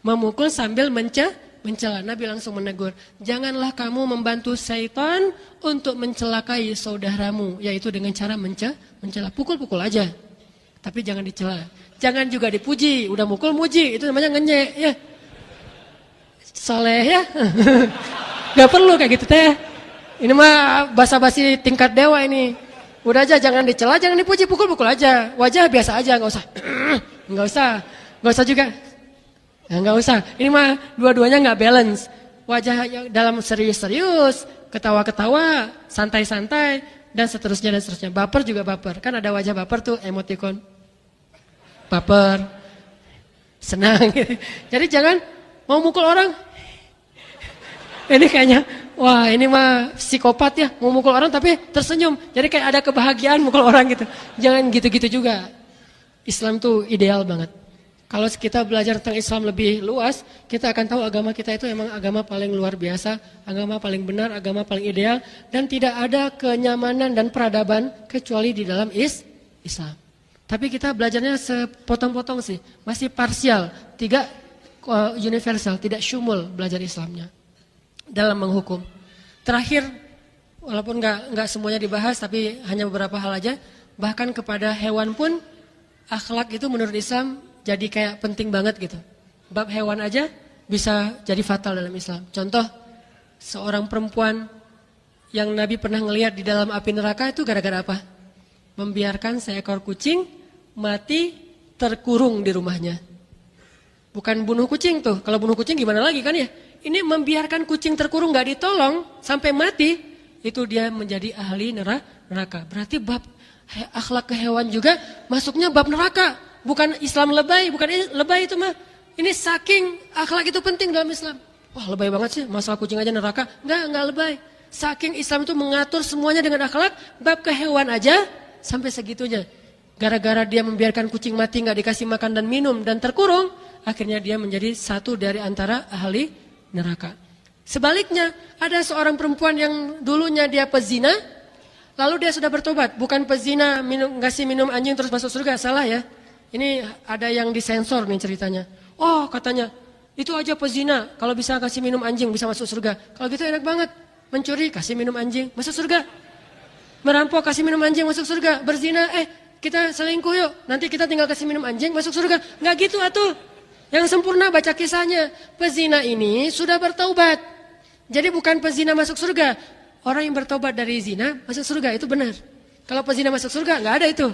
Memukul sambil mencela. Nabi langsung menegur, janganlah kamu membantu syaitan untuk mencelakai saudaramu, yaitu dengan cara mencela. Pukul-pukul aja, tapi jangan dicela. Jangan juga dipuji, udah mukul muji, itu namanya ngenyek ya. Soleh ya. Gak perlu kayak gitu teh. Ini mah basa-basi tingkat dewa ini. Udah aja jangan dicela, jangan dipuji, pukul-pukul aja. Wajah biasa aja, gak usah. Gak usah juga. Ya, gak usah. Ini mah dua-duanya gak balance. Wajah dalam serius-serius, ketawa-ketawa, santai-santai, dan seterusnya. Baper juga baper. Kan ada wajah baper tuh, emoticon. Baper, senang. Jadi jangan mau mukul orang. Ini kayaknya wah ini mah psikopat ya, mau mukul orang tapi tersenyum. Jadi kayak ada kebahagiaan mukul orang gitu. Jangan gitu-gitu juga. Islam tuh ideal banget. Kalau kita belajar tentang Islam lebih luas, kita akan tahu agama kita itu emang agama paling luar biasa, agama paling benar, agama paling ideal, dan tidak ada kenyamanan dan peradaban kecuali di dalam Islam. Tapi kita belajarnya sepotong-potong sih, masih parsial, tidak universal, tidak syumul belajar Islamnya dalam menghukum. Terakhir, walaupun nggak semuanya dibahas, tapi hanya beberapa hal aja, bahkan kepada hewan pun akhlak itu menurut Islam jadi kayak penting banget gitu. Bab hewan aja bisa jadi fatal dalam Islam. Contoh, seorang perempuan yang Nabi pernah ngelihat di dalam api neraka itu gara-gara apa? Membiarkan seekor kucing mati terkurung di rumahnya. Bukan bunuh kucing tuh. Kalau bunuh kucing gimana lagi kan ya? Ini membiarkan kucing terkurung gak ditolong sampai mati, itu dia menjadi ahli neraka. Berarti bab akhlak ke hewan juga masuknya bab neraka. Bukan Islam lebay, bukan lebay itu mah. Ini saking akhlak itu penting dalam Islam. Wah lebay banget sih, masalah kucing aja neraka. Enggak lebay. Saking Islam itu mengatur semuanya dengan akhlak, bab ke hewan aja sampai segitunya. Gara-gara dia membiarkan kucing mati gak dikasih makan dan minum dan terkurung, akhirnya dia menjadi satu dari antara ahli neraka. Sebaliknya, ada seorang perempuan yang dulunya dia pezina, lalu dia sudah bertobat. Bukan pezina ngasih minum anjing terus masuk surga, salah ya. Ini ada yang disensor nih ceritanya. Oh katanya, itu aja pezina, kalau bisa kasih minum anjing bisa masuk surga. Kalau gitu enak banget, mencuri kasih minum anjing masuk surga. Merampok kasih minum anjing masuk surga. Berzina, kita selingkuh yuk, nanti kita tinggal kasih minum anjing masuk surga. Nggak gitu atuh. Yang sempurna baca kisahnya. Pezina ini sudah bertaubat. Jadi bukan pezina masuk surga. Orang yang bertaubat dari zina masuk surga, itu benar. Kalau pezina masuk surga, nggak ada itu.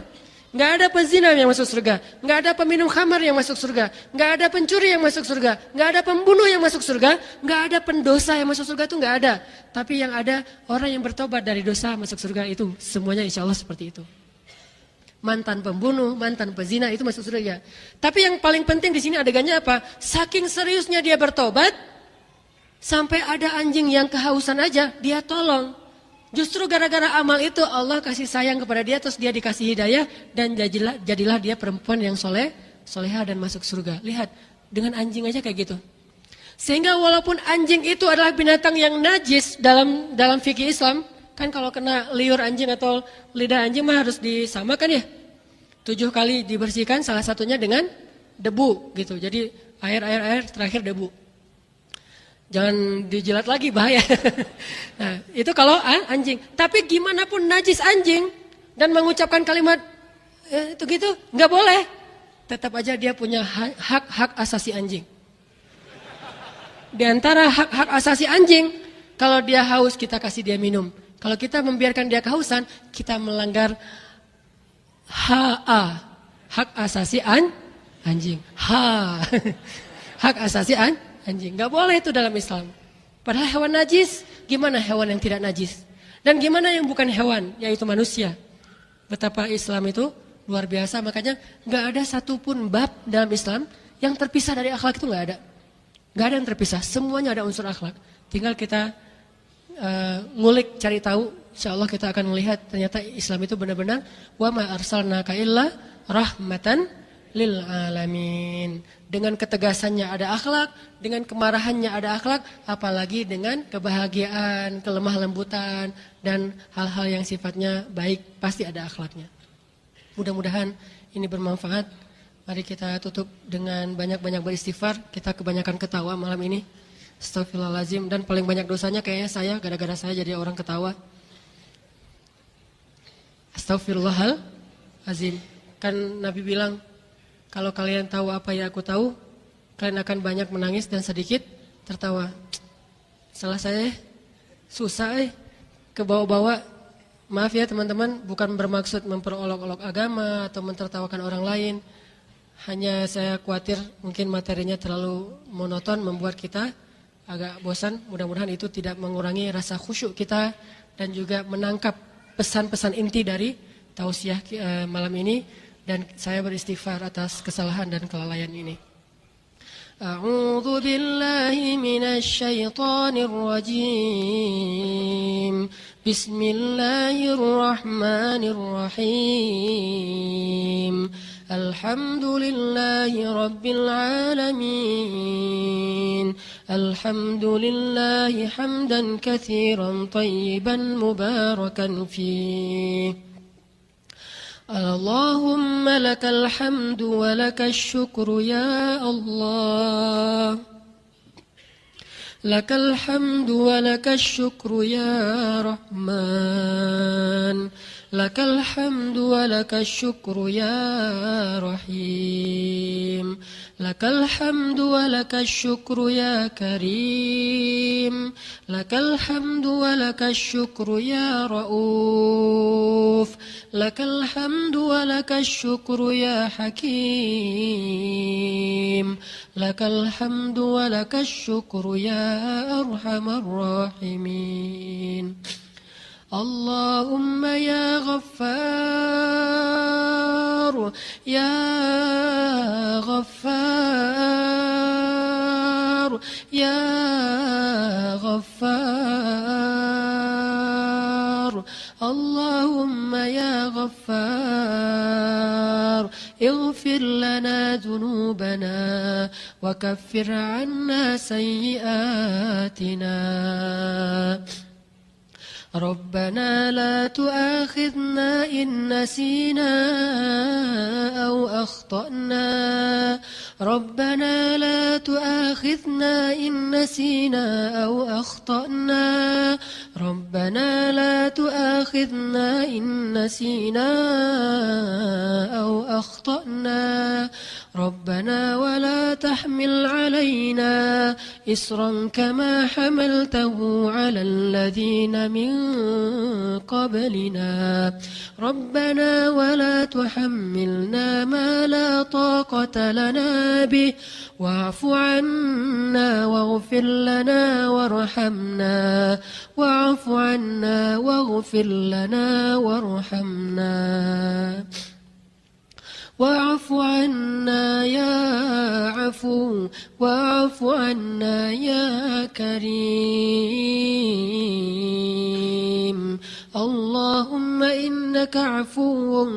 Nggak ada pezina yang masuk surga. Nggak ada peminum khamar yang masuk surga. Nggak ada pencuri yang masuk surga. Nggak ada pembunuh yang masuk surga. Nggak ada pendosa yang masuk surga, itu nggak ada. Tapi yang ada orang yang bertobat dari dosa masuk surga, itu semuanya insya Allah seperti itu. Mantan pembunuh, mantan pezina itu masuk surga. Tapi yang paling penting di sini adegannya apa? Saking seriusnya dia bertobat, sampai ada anjing yang kehausan aja dia tolong. Justru gara-gara amal itu Allah kasih sayang kepada dia, terus dia dikasih hidayah dan jadilah dia perempuan yang soleha dan masuk surga. Lihat, dengan anjing aja kayak gitu. Sehingga walaupun anjing itu adalah binatang yang najis dalam fikih Islam, kan kalau kena liur anjing atau lidah anjing mah harus disamakan ya. 7 kali dibersihkan, salah satunya dengan debu gitu. Jadi air terakhir debu. Jangan dijilat lagi, bahaya. Nah, itu kalau anjing. Tapi gimana pun najis anjing dan mengucapkan kalimat itu gitu, nggak boleh. Tetap aja dia punya hak asasi anjing. Di antara hak asasi anjing, kalau dia haus kita kasih dia minum. Kalau kita membiarkan dia kehausan, kita melanggar hak asasi anjing. Hak asasi anjing. Gak boleh itu dalam Islam. Padahal hewan najis, gimana hewan yang tidak najis? Dan gimana yang bukan hewan, yaitu manusia? Betapa Islam itu luar biasa, makanya gak ada satupun bab dalam Islam yang terpisah dari akhlak, itu gak ada. Gak ada yang terpisah, semuanya ada unsur akhlak. Tinggal kita ngulik, cari tahu, insyaallah kita akan melihat ternyata Islam itu benar-benar wa ma arsalnaka illa rahmatan lil alamin. Dengan ketegasannya ada akhlak, dengan kemarahannya ada akhlak, apalagi dengan kebahagiaan, kelemah lembutan dan hal-hal yang sifatnya baik, pasti ada akhlaknya. Mudah-mudahan ini bermanfaat. Mari kita tutup dengan banyak-banyak beristighfar. Kita kebanyakan ketawa malam ini. Astagfirullahaladzim. Dan paling banyak dosanya kayaknya saya, gara-gara saya jadi orang ketawa. Astagfirullahaladzim. Kan Nabi bilang, kalau kalian tahu apa yang aku tahu, kalian akan banyak menangis dan sedikit tertawa. Salah saya, susah kebawa-bawa. Maaf ya teman-teman, bukan bermaksud memperolok-olok agama atau mentertawakan orang lain. Hanya saya khawatir mungkin materinya terlalu monoton, membuat kita agak bosan. Mudah-mudahan itu tidak mengurangi rasa khusyuk kita dan juga menangkap pesan-pesan inti dari tausiah malam ini. Dan saya beristighfar atas kesalahan dan kelalaian ini. أعوذ بالله من الشيطان الرجيم بسم الله الرحمن الرحيم الحمد لله رب العالمين الحمد لله حمدا كثيرا طيبا مباركا فيه اللهم لك الحمد ولك الشكر يا الله لك الحمد ولك الشكر يا رحمن لك الحمد ولك الشكر يا رحيم لك الحمد ولك الشكر يا كريم لك الحمد ولك الشكر يا رؤوف لك الحمد ولك الشكر يا حكيم لك الحمد ولك الشكر يا أرحم الراحمين اللهم يا غفار يا غفار يا غفار اللهم يا غفار اغفر لنا ذنوبنا وكفر عنا سيئاتنا ربنا لا تؤاخذنا إن نسينا أو أخطأنا ربنا لا تؤاخذنا إن نسينا أو أخطأنا ربنا لا تؤاخذنا إن نسينا أو أخطأنا ربنا ولا تحمل علينا إصرا كما حملته على الذين من قبلنا ربنا ولا تحملنا ما لا طاقة لنا به واعف عنا واغفر لنا وارحمنا واعف عنا واغفر لنا وارحمنا واعف عنا يا عفو واعف عنا يا كريم اللهم إنك عفو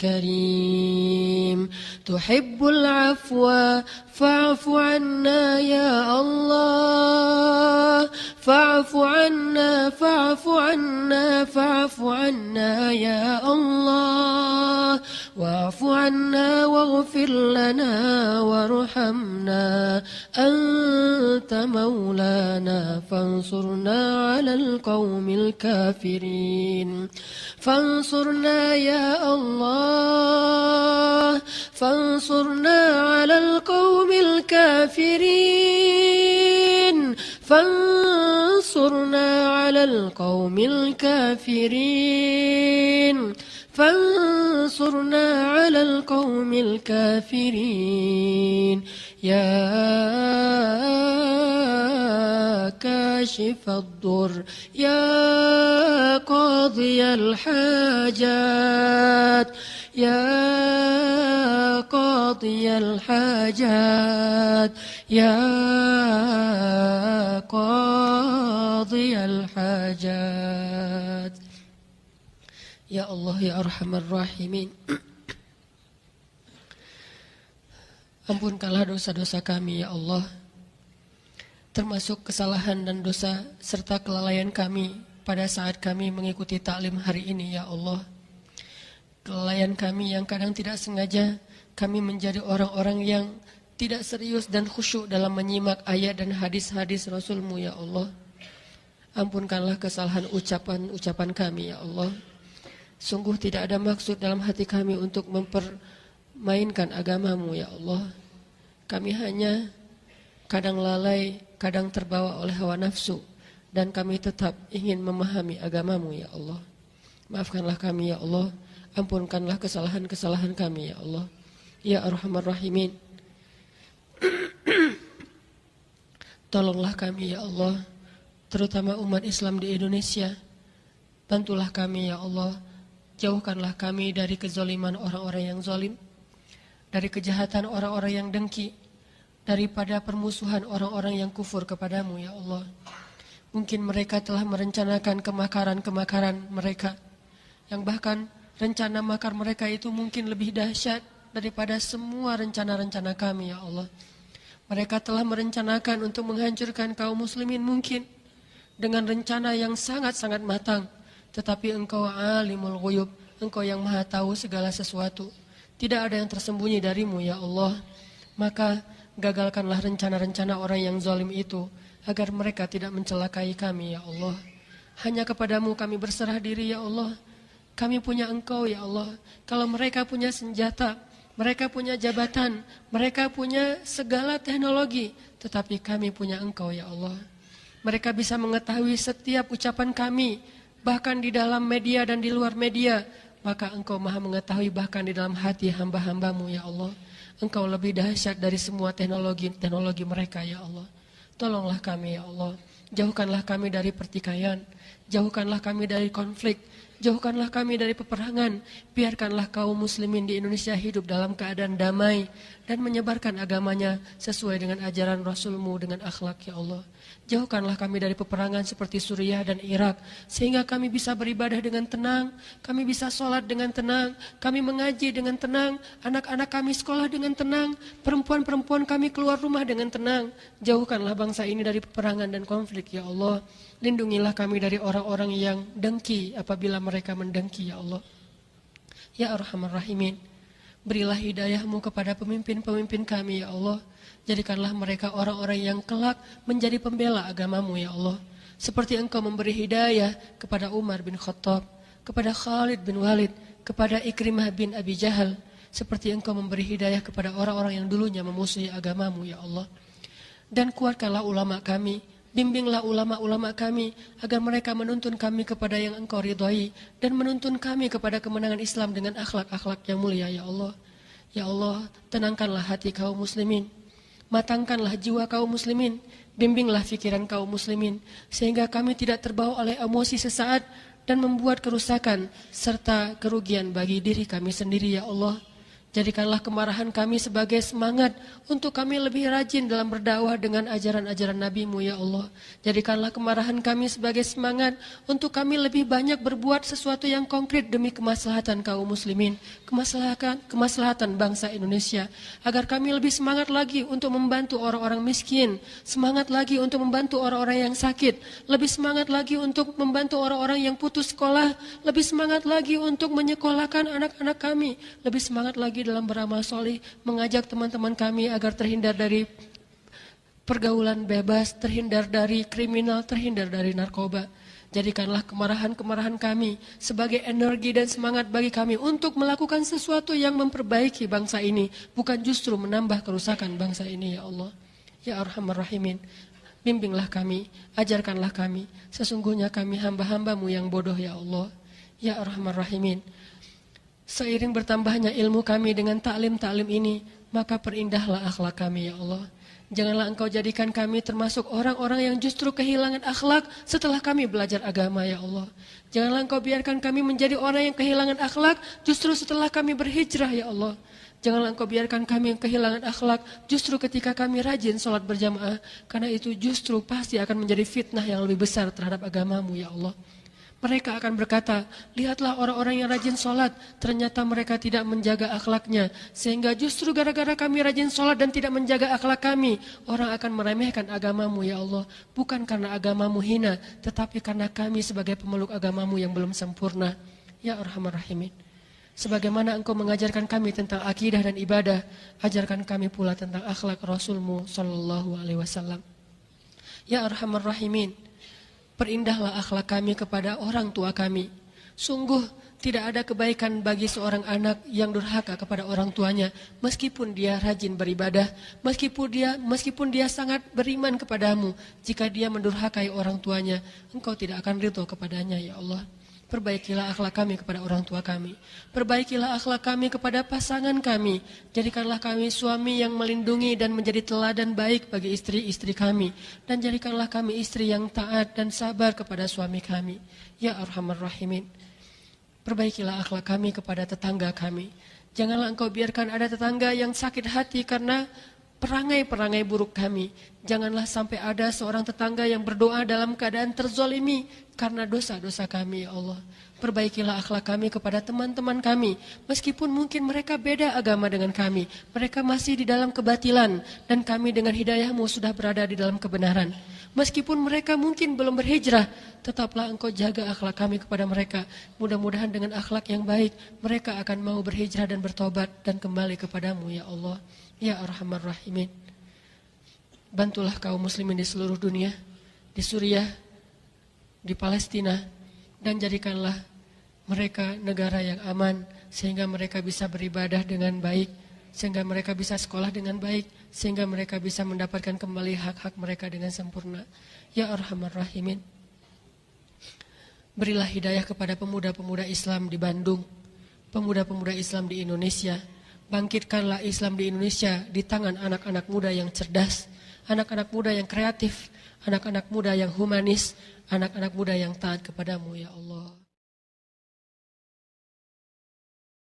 كريم تحب العفو فاعف عنا يا الله فاعف عنا فاعف عنا فاعف عنا يا الله واعف عنا واغفر لنا وارحمنا أنت مولانا فانصرنا على القوم الكافرين فانصرنا يا الله فانصرنا على القوم الكافرين فانصرنا على القوم الكافرين فانصرنا على القوم الكافرين يا كاشف الضر يا قاضي الحاجات يا قاضي الحاجات يا قاضي الحاجات Ya Allah ya Arhamar Rahimin. Ampunkanlah dosa-dosa kami ya Allah, termasuk kesalahan dan dosa serta kelalaian kami pada saat kami mengikuti taklim hari ini ya Allah. Kelalaian kami yang kadang tidak sengaja kami menjadi orang-orang yang tidak serius dan khusyuk dalam menyimak ayat dan hadis-hadis Rasul-Mu ya Allah. Ampunkanlah kesalahan ucapan-ucapan kami ya Allah. Sungguh tidak ada maksud dalam hati kami untuk mempermainkan agama-Mu ya Allah. Kami hanya kadang lalai, kadang terbawa oleh hawa nafsu, dan kami tetap ingin memahami agama-Mu ya Allah. Maafkanlah kami ya Allah, ampunkanlah kesalahan-kesalahan kami ya Allah. Ya Arhamar Rahimin. Tolonglah kami ya Allah, terutama umat Islam di Indonesia. Bantulah kami ya Allah. Jauhkanlah kami dari kezaliman orang-orang yang zalim, dari kejahatan orang-orang yang dengki, daripada permusuhan orang-orang yang kufur kepadamu ya Allah. Mungkin mereka telah merencanakan kemakaran-kemakaran mereka, yang bahkan rencana makar mereka itu mungkin lebih dahsyat daripada semua rencana-rencana kami ya Allah. Mereka telah merencanakan untuk menghancurkan kaum muslimin mungkin dengan rencana yang sangat-sangat matang. Tetapi Engkau alimul ghuyub, Engkau yang maha tahu segala sesuatu. Tidak ada yang tersembunyi darimu ya Allah. Maka gagalkanlah rencana-rencana orang yang zalim itu, agar mereka tidak mencelakai kami ya Allah. Hanya kepadamu kami berserah diri ya Allah. Kami punya Engkau ya Allah. Kalau mereka punya senjata, mereka punya jabatan, mereka punya segala teknologi, tetapi kami punya Engkau ya Allah. Mereka bisa mengetahui setiap ucapan kami, bahkan di dalam media dan di luar media. Maka Engkau maha mengetahui bahkan di dalam hati hamba-hambamu ya Allah. Engkau lebih dahsyat dari semua teknologi mereka ya Allah. Tolonglah kami ya Allah. Jauhkanlah kami dari pertikaian. Jauhkanlah kami dari konflik. Jauhkanlah kami dari peperangan. Biarkanlah kaum muslimin di Indonesia hidup dalam keadaan damai dan menyebarkan agamanya sesuai dengan ajaran Rasul-Mu dengan akhlak ya Allah. Jauhkanlah kami dari peperangan seperti Suriah dan Irak, sehingga kami bisa beribadah dengan tenang, kami bisa sholat dengan tenang, kami mengaji dengan tenang, anak-anak kami sekolah dengan tenang, perempuan-perempuan kami keluar rumah dengan tenang. Jauhkanlah bangsa ini dari peperangan dan konflik ya Allah. Lindungilah kami dari orang-orang yang dengki apabila mereka mendengki ya Allah. Ya Arhamar Rahimin, berilah hidayah-Mu kepada pemimpin-pemimpin kami ya Allah. Jadikanlah mereka orang-orang yang kelak menjadi pembela agama-Mu ya Allah. Seperti Engkau memberi hidayah kepada Umar bin Khattab, kepada Khalid bin Walid, kepada Ikrimah bin Abi Jahal. Seperti Engkau memberi hidayah kepada orang-orang yang dulunya memusuhi agama-Mu ya Allah. Dan kuatkanlah ulama kami, bimbinglah ulama-ulama kami agar mereka menuntun kami kepada yang Engkau ridhai dan menuntun kami kepada kemenangan Islam dengan akhlak-akhlak yang mulia ya Allah. Ya Allah, tenangkanlah hati kaum muslimin. Matangkanlah jiwa kaum muslimin, bimbinglah fikiran kaum muslimin, sehingga kami tidak terbawa oleh emosi sesaat dan membuat kerusakan serta kerugian bagi diri kami sendiri ya Allah. Jadikanlah kemarahan kami sebagai semangat untuk kami lebih rajin dalam berdakwah dengan ajaran-ajaran Nabi-Mu ya Allah. Jadikanlah kemarahan kami sebagai semangat untuk kami lebih banyak berbuat sesuatu yang konkret demi kemaslahatan kaum muslimin, kemaslahatan bangsa Indonesia, agar kami lebih semangat lagi untuk membantu orang-orang miskin, semangat lagi untuk membantu orang-orang yang sakit, lebih semangat lagi untuk membantu orang-orang yang putus sekolah, lebih semangat lagi untuk menyekolahkan anak-anak kami, lebih semangat lagi dalam beramal soleh, mengajak teman-teman kami agar terhindar dari pergaulan bebas, terhindar dari kriminal, terhindar dari narkoba. Jadikanlah kemarahan-kemarahan kami sebagai energi dan semangat bagi kami untuk melakukan sesuatu yang memperbaiki bangsa ini, bukan justru menambah kerusakan bangsa ini ya Allah. Ya Arhamar Rahimin, bimbinglah kami, ajarkanlah kami, sesungguhnya kami hamba-hamba-Mu yang bodoh ya Allah. Ya Arhamar Rahimin, seiring bertambahnya ilmu kami dengan taklim-taklim ini, maka perindahlah akhlak kami ya Allah. Janganlah Engkau jadikan kami termasuk orang-orang yang justru kehilangan akhlak setelah kami belajar agama ya Allah. Janganlah Engkau biarkan kami menjadi orang yang kehilangan akhlak justru setelah kami berhijrah ya Allah. Janganlah Engkau biarkan kami kehilangan akhlak justru ketika kami rajin sholat berjamaah, karena itu justru pasti akan menjadi fitnah yang lebih besar terhadap agama-Mu ya Allah. Mereka akan berkata, lihatlah orang-orang yang rajin sholat, ternyata mereka tidak menjaga akhlaknya. Sehingga justru gara-gara kami rajin sholat dan tidak menjaga akhlak kami, orang akan meremehkan agama-Mu ya Allah. Bukan karena agama-Mu hina, tetapi karena kami sebagai pemeluk agama-Mu yang belum sempurna. Ya Arhamar Rahimin, sebagaimana Engkau mengajarkan kami tentang akidah dan ibadah, ajarkan kami pula tentang akhlak Rasul-Mu Sallallahu Alaihi Wasallam. Ya Arhamar Rahimin, perindahlah akhlak kami kepada orang tua kami. Sungguh tidak ada kebaikan bagi seorang anak yang durhaka kepada orang tuanya, meskipun dia rajin beribadah, meskipun dia sangat beriman kepadamu. Jika dia mendurhakai orang tuanya, Engkau tidak akan ridho kepadanya ya Allah. Perbaikilah akhlak kami kepada orang tua kami. Perbaikilah akhlak kami kepada pasangan kami. Jadikanlah kami suami yang melindungi dan menjadi teladan baik bagi istri-istri kami. Dan jadikanlah kami istri yang taat dan sabar kepada suami kami. Ya Arhamar Rahimin, perbaikilah akhlak kami kepada tetangga kami. Janganlah Engkau biarkan ada tetangga yang sakit hati karena perangai-perangai buruk kami. Janganlah sampai ada seorang tetangga yang berdoa dalam keadaan terzolimi karena dosa-dosa kami, ya Allah. Perbaikilah akhlak kami kepada teman-teman kami. Meskipun mungkin mereka beda agama dengan kami. Mereka masih di dalam kebatilan. Dan kami dengan hidayah-Mu sudah berada di dalam kebenaran. Meskipun mereka mungkin belum berhijrah, tetaplah Engkau jaga akhlak kami kepada mereka. Mudah-mudahan dengan akhlak yang baik, mereka akan mau berhijrah dan bertobat dan kembali kepadamu, ya Allah. Ya Arhamar Rahimin. Bantulah kaum muslimin di seluruh dunia, di Suriah, di Palestina, dan jadikanlah mereka negara yang aman, sehingga mereka bisa beribadah dengan baik, sehingga mereka bisa sekolah dengan baik, sehingga mereka bisa mendapatkan kembali hak-hak mereka dengan sempurna. Ya Arhamar Rahimin. Berilah hidayah kepada pemuda-pemuda Islam di Bandung, pemuda-pemuda Islam di Indonesia. Bangkitkanlah Islam di Indonesia di tangan anak-anak muda yang cerdas, anak-anak muda yang kreatif, anak-anak muda yang humanis, anak-anak muda yang taat kepadamu, ya Allah.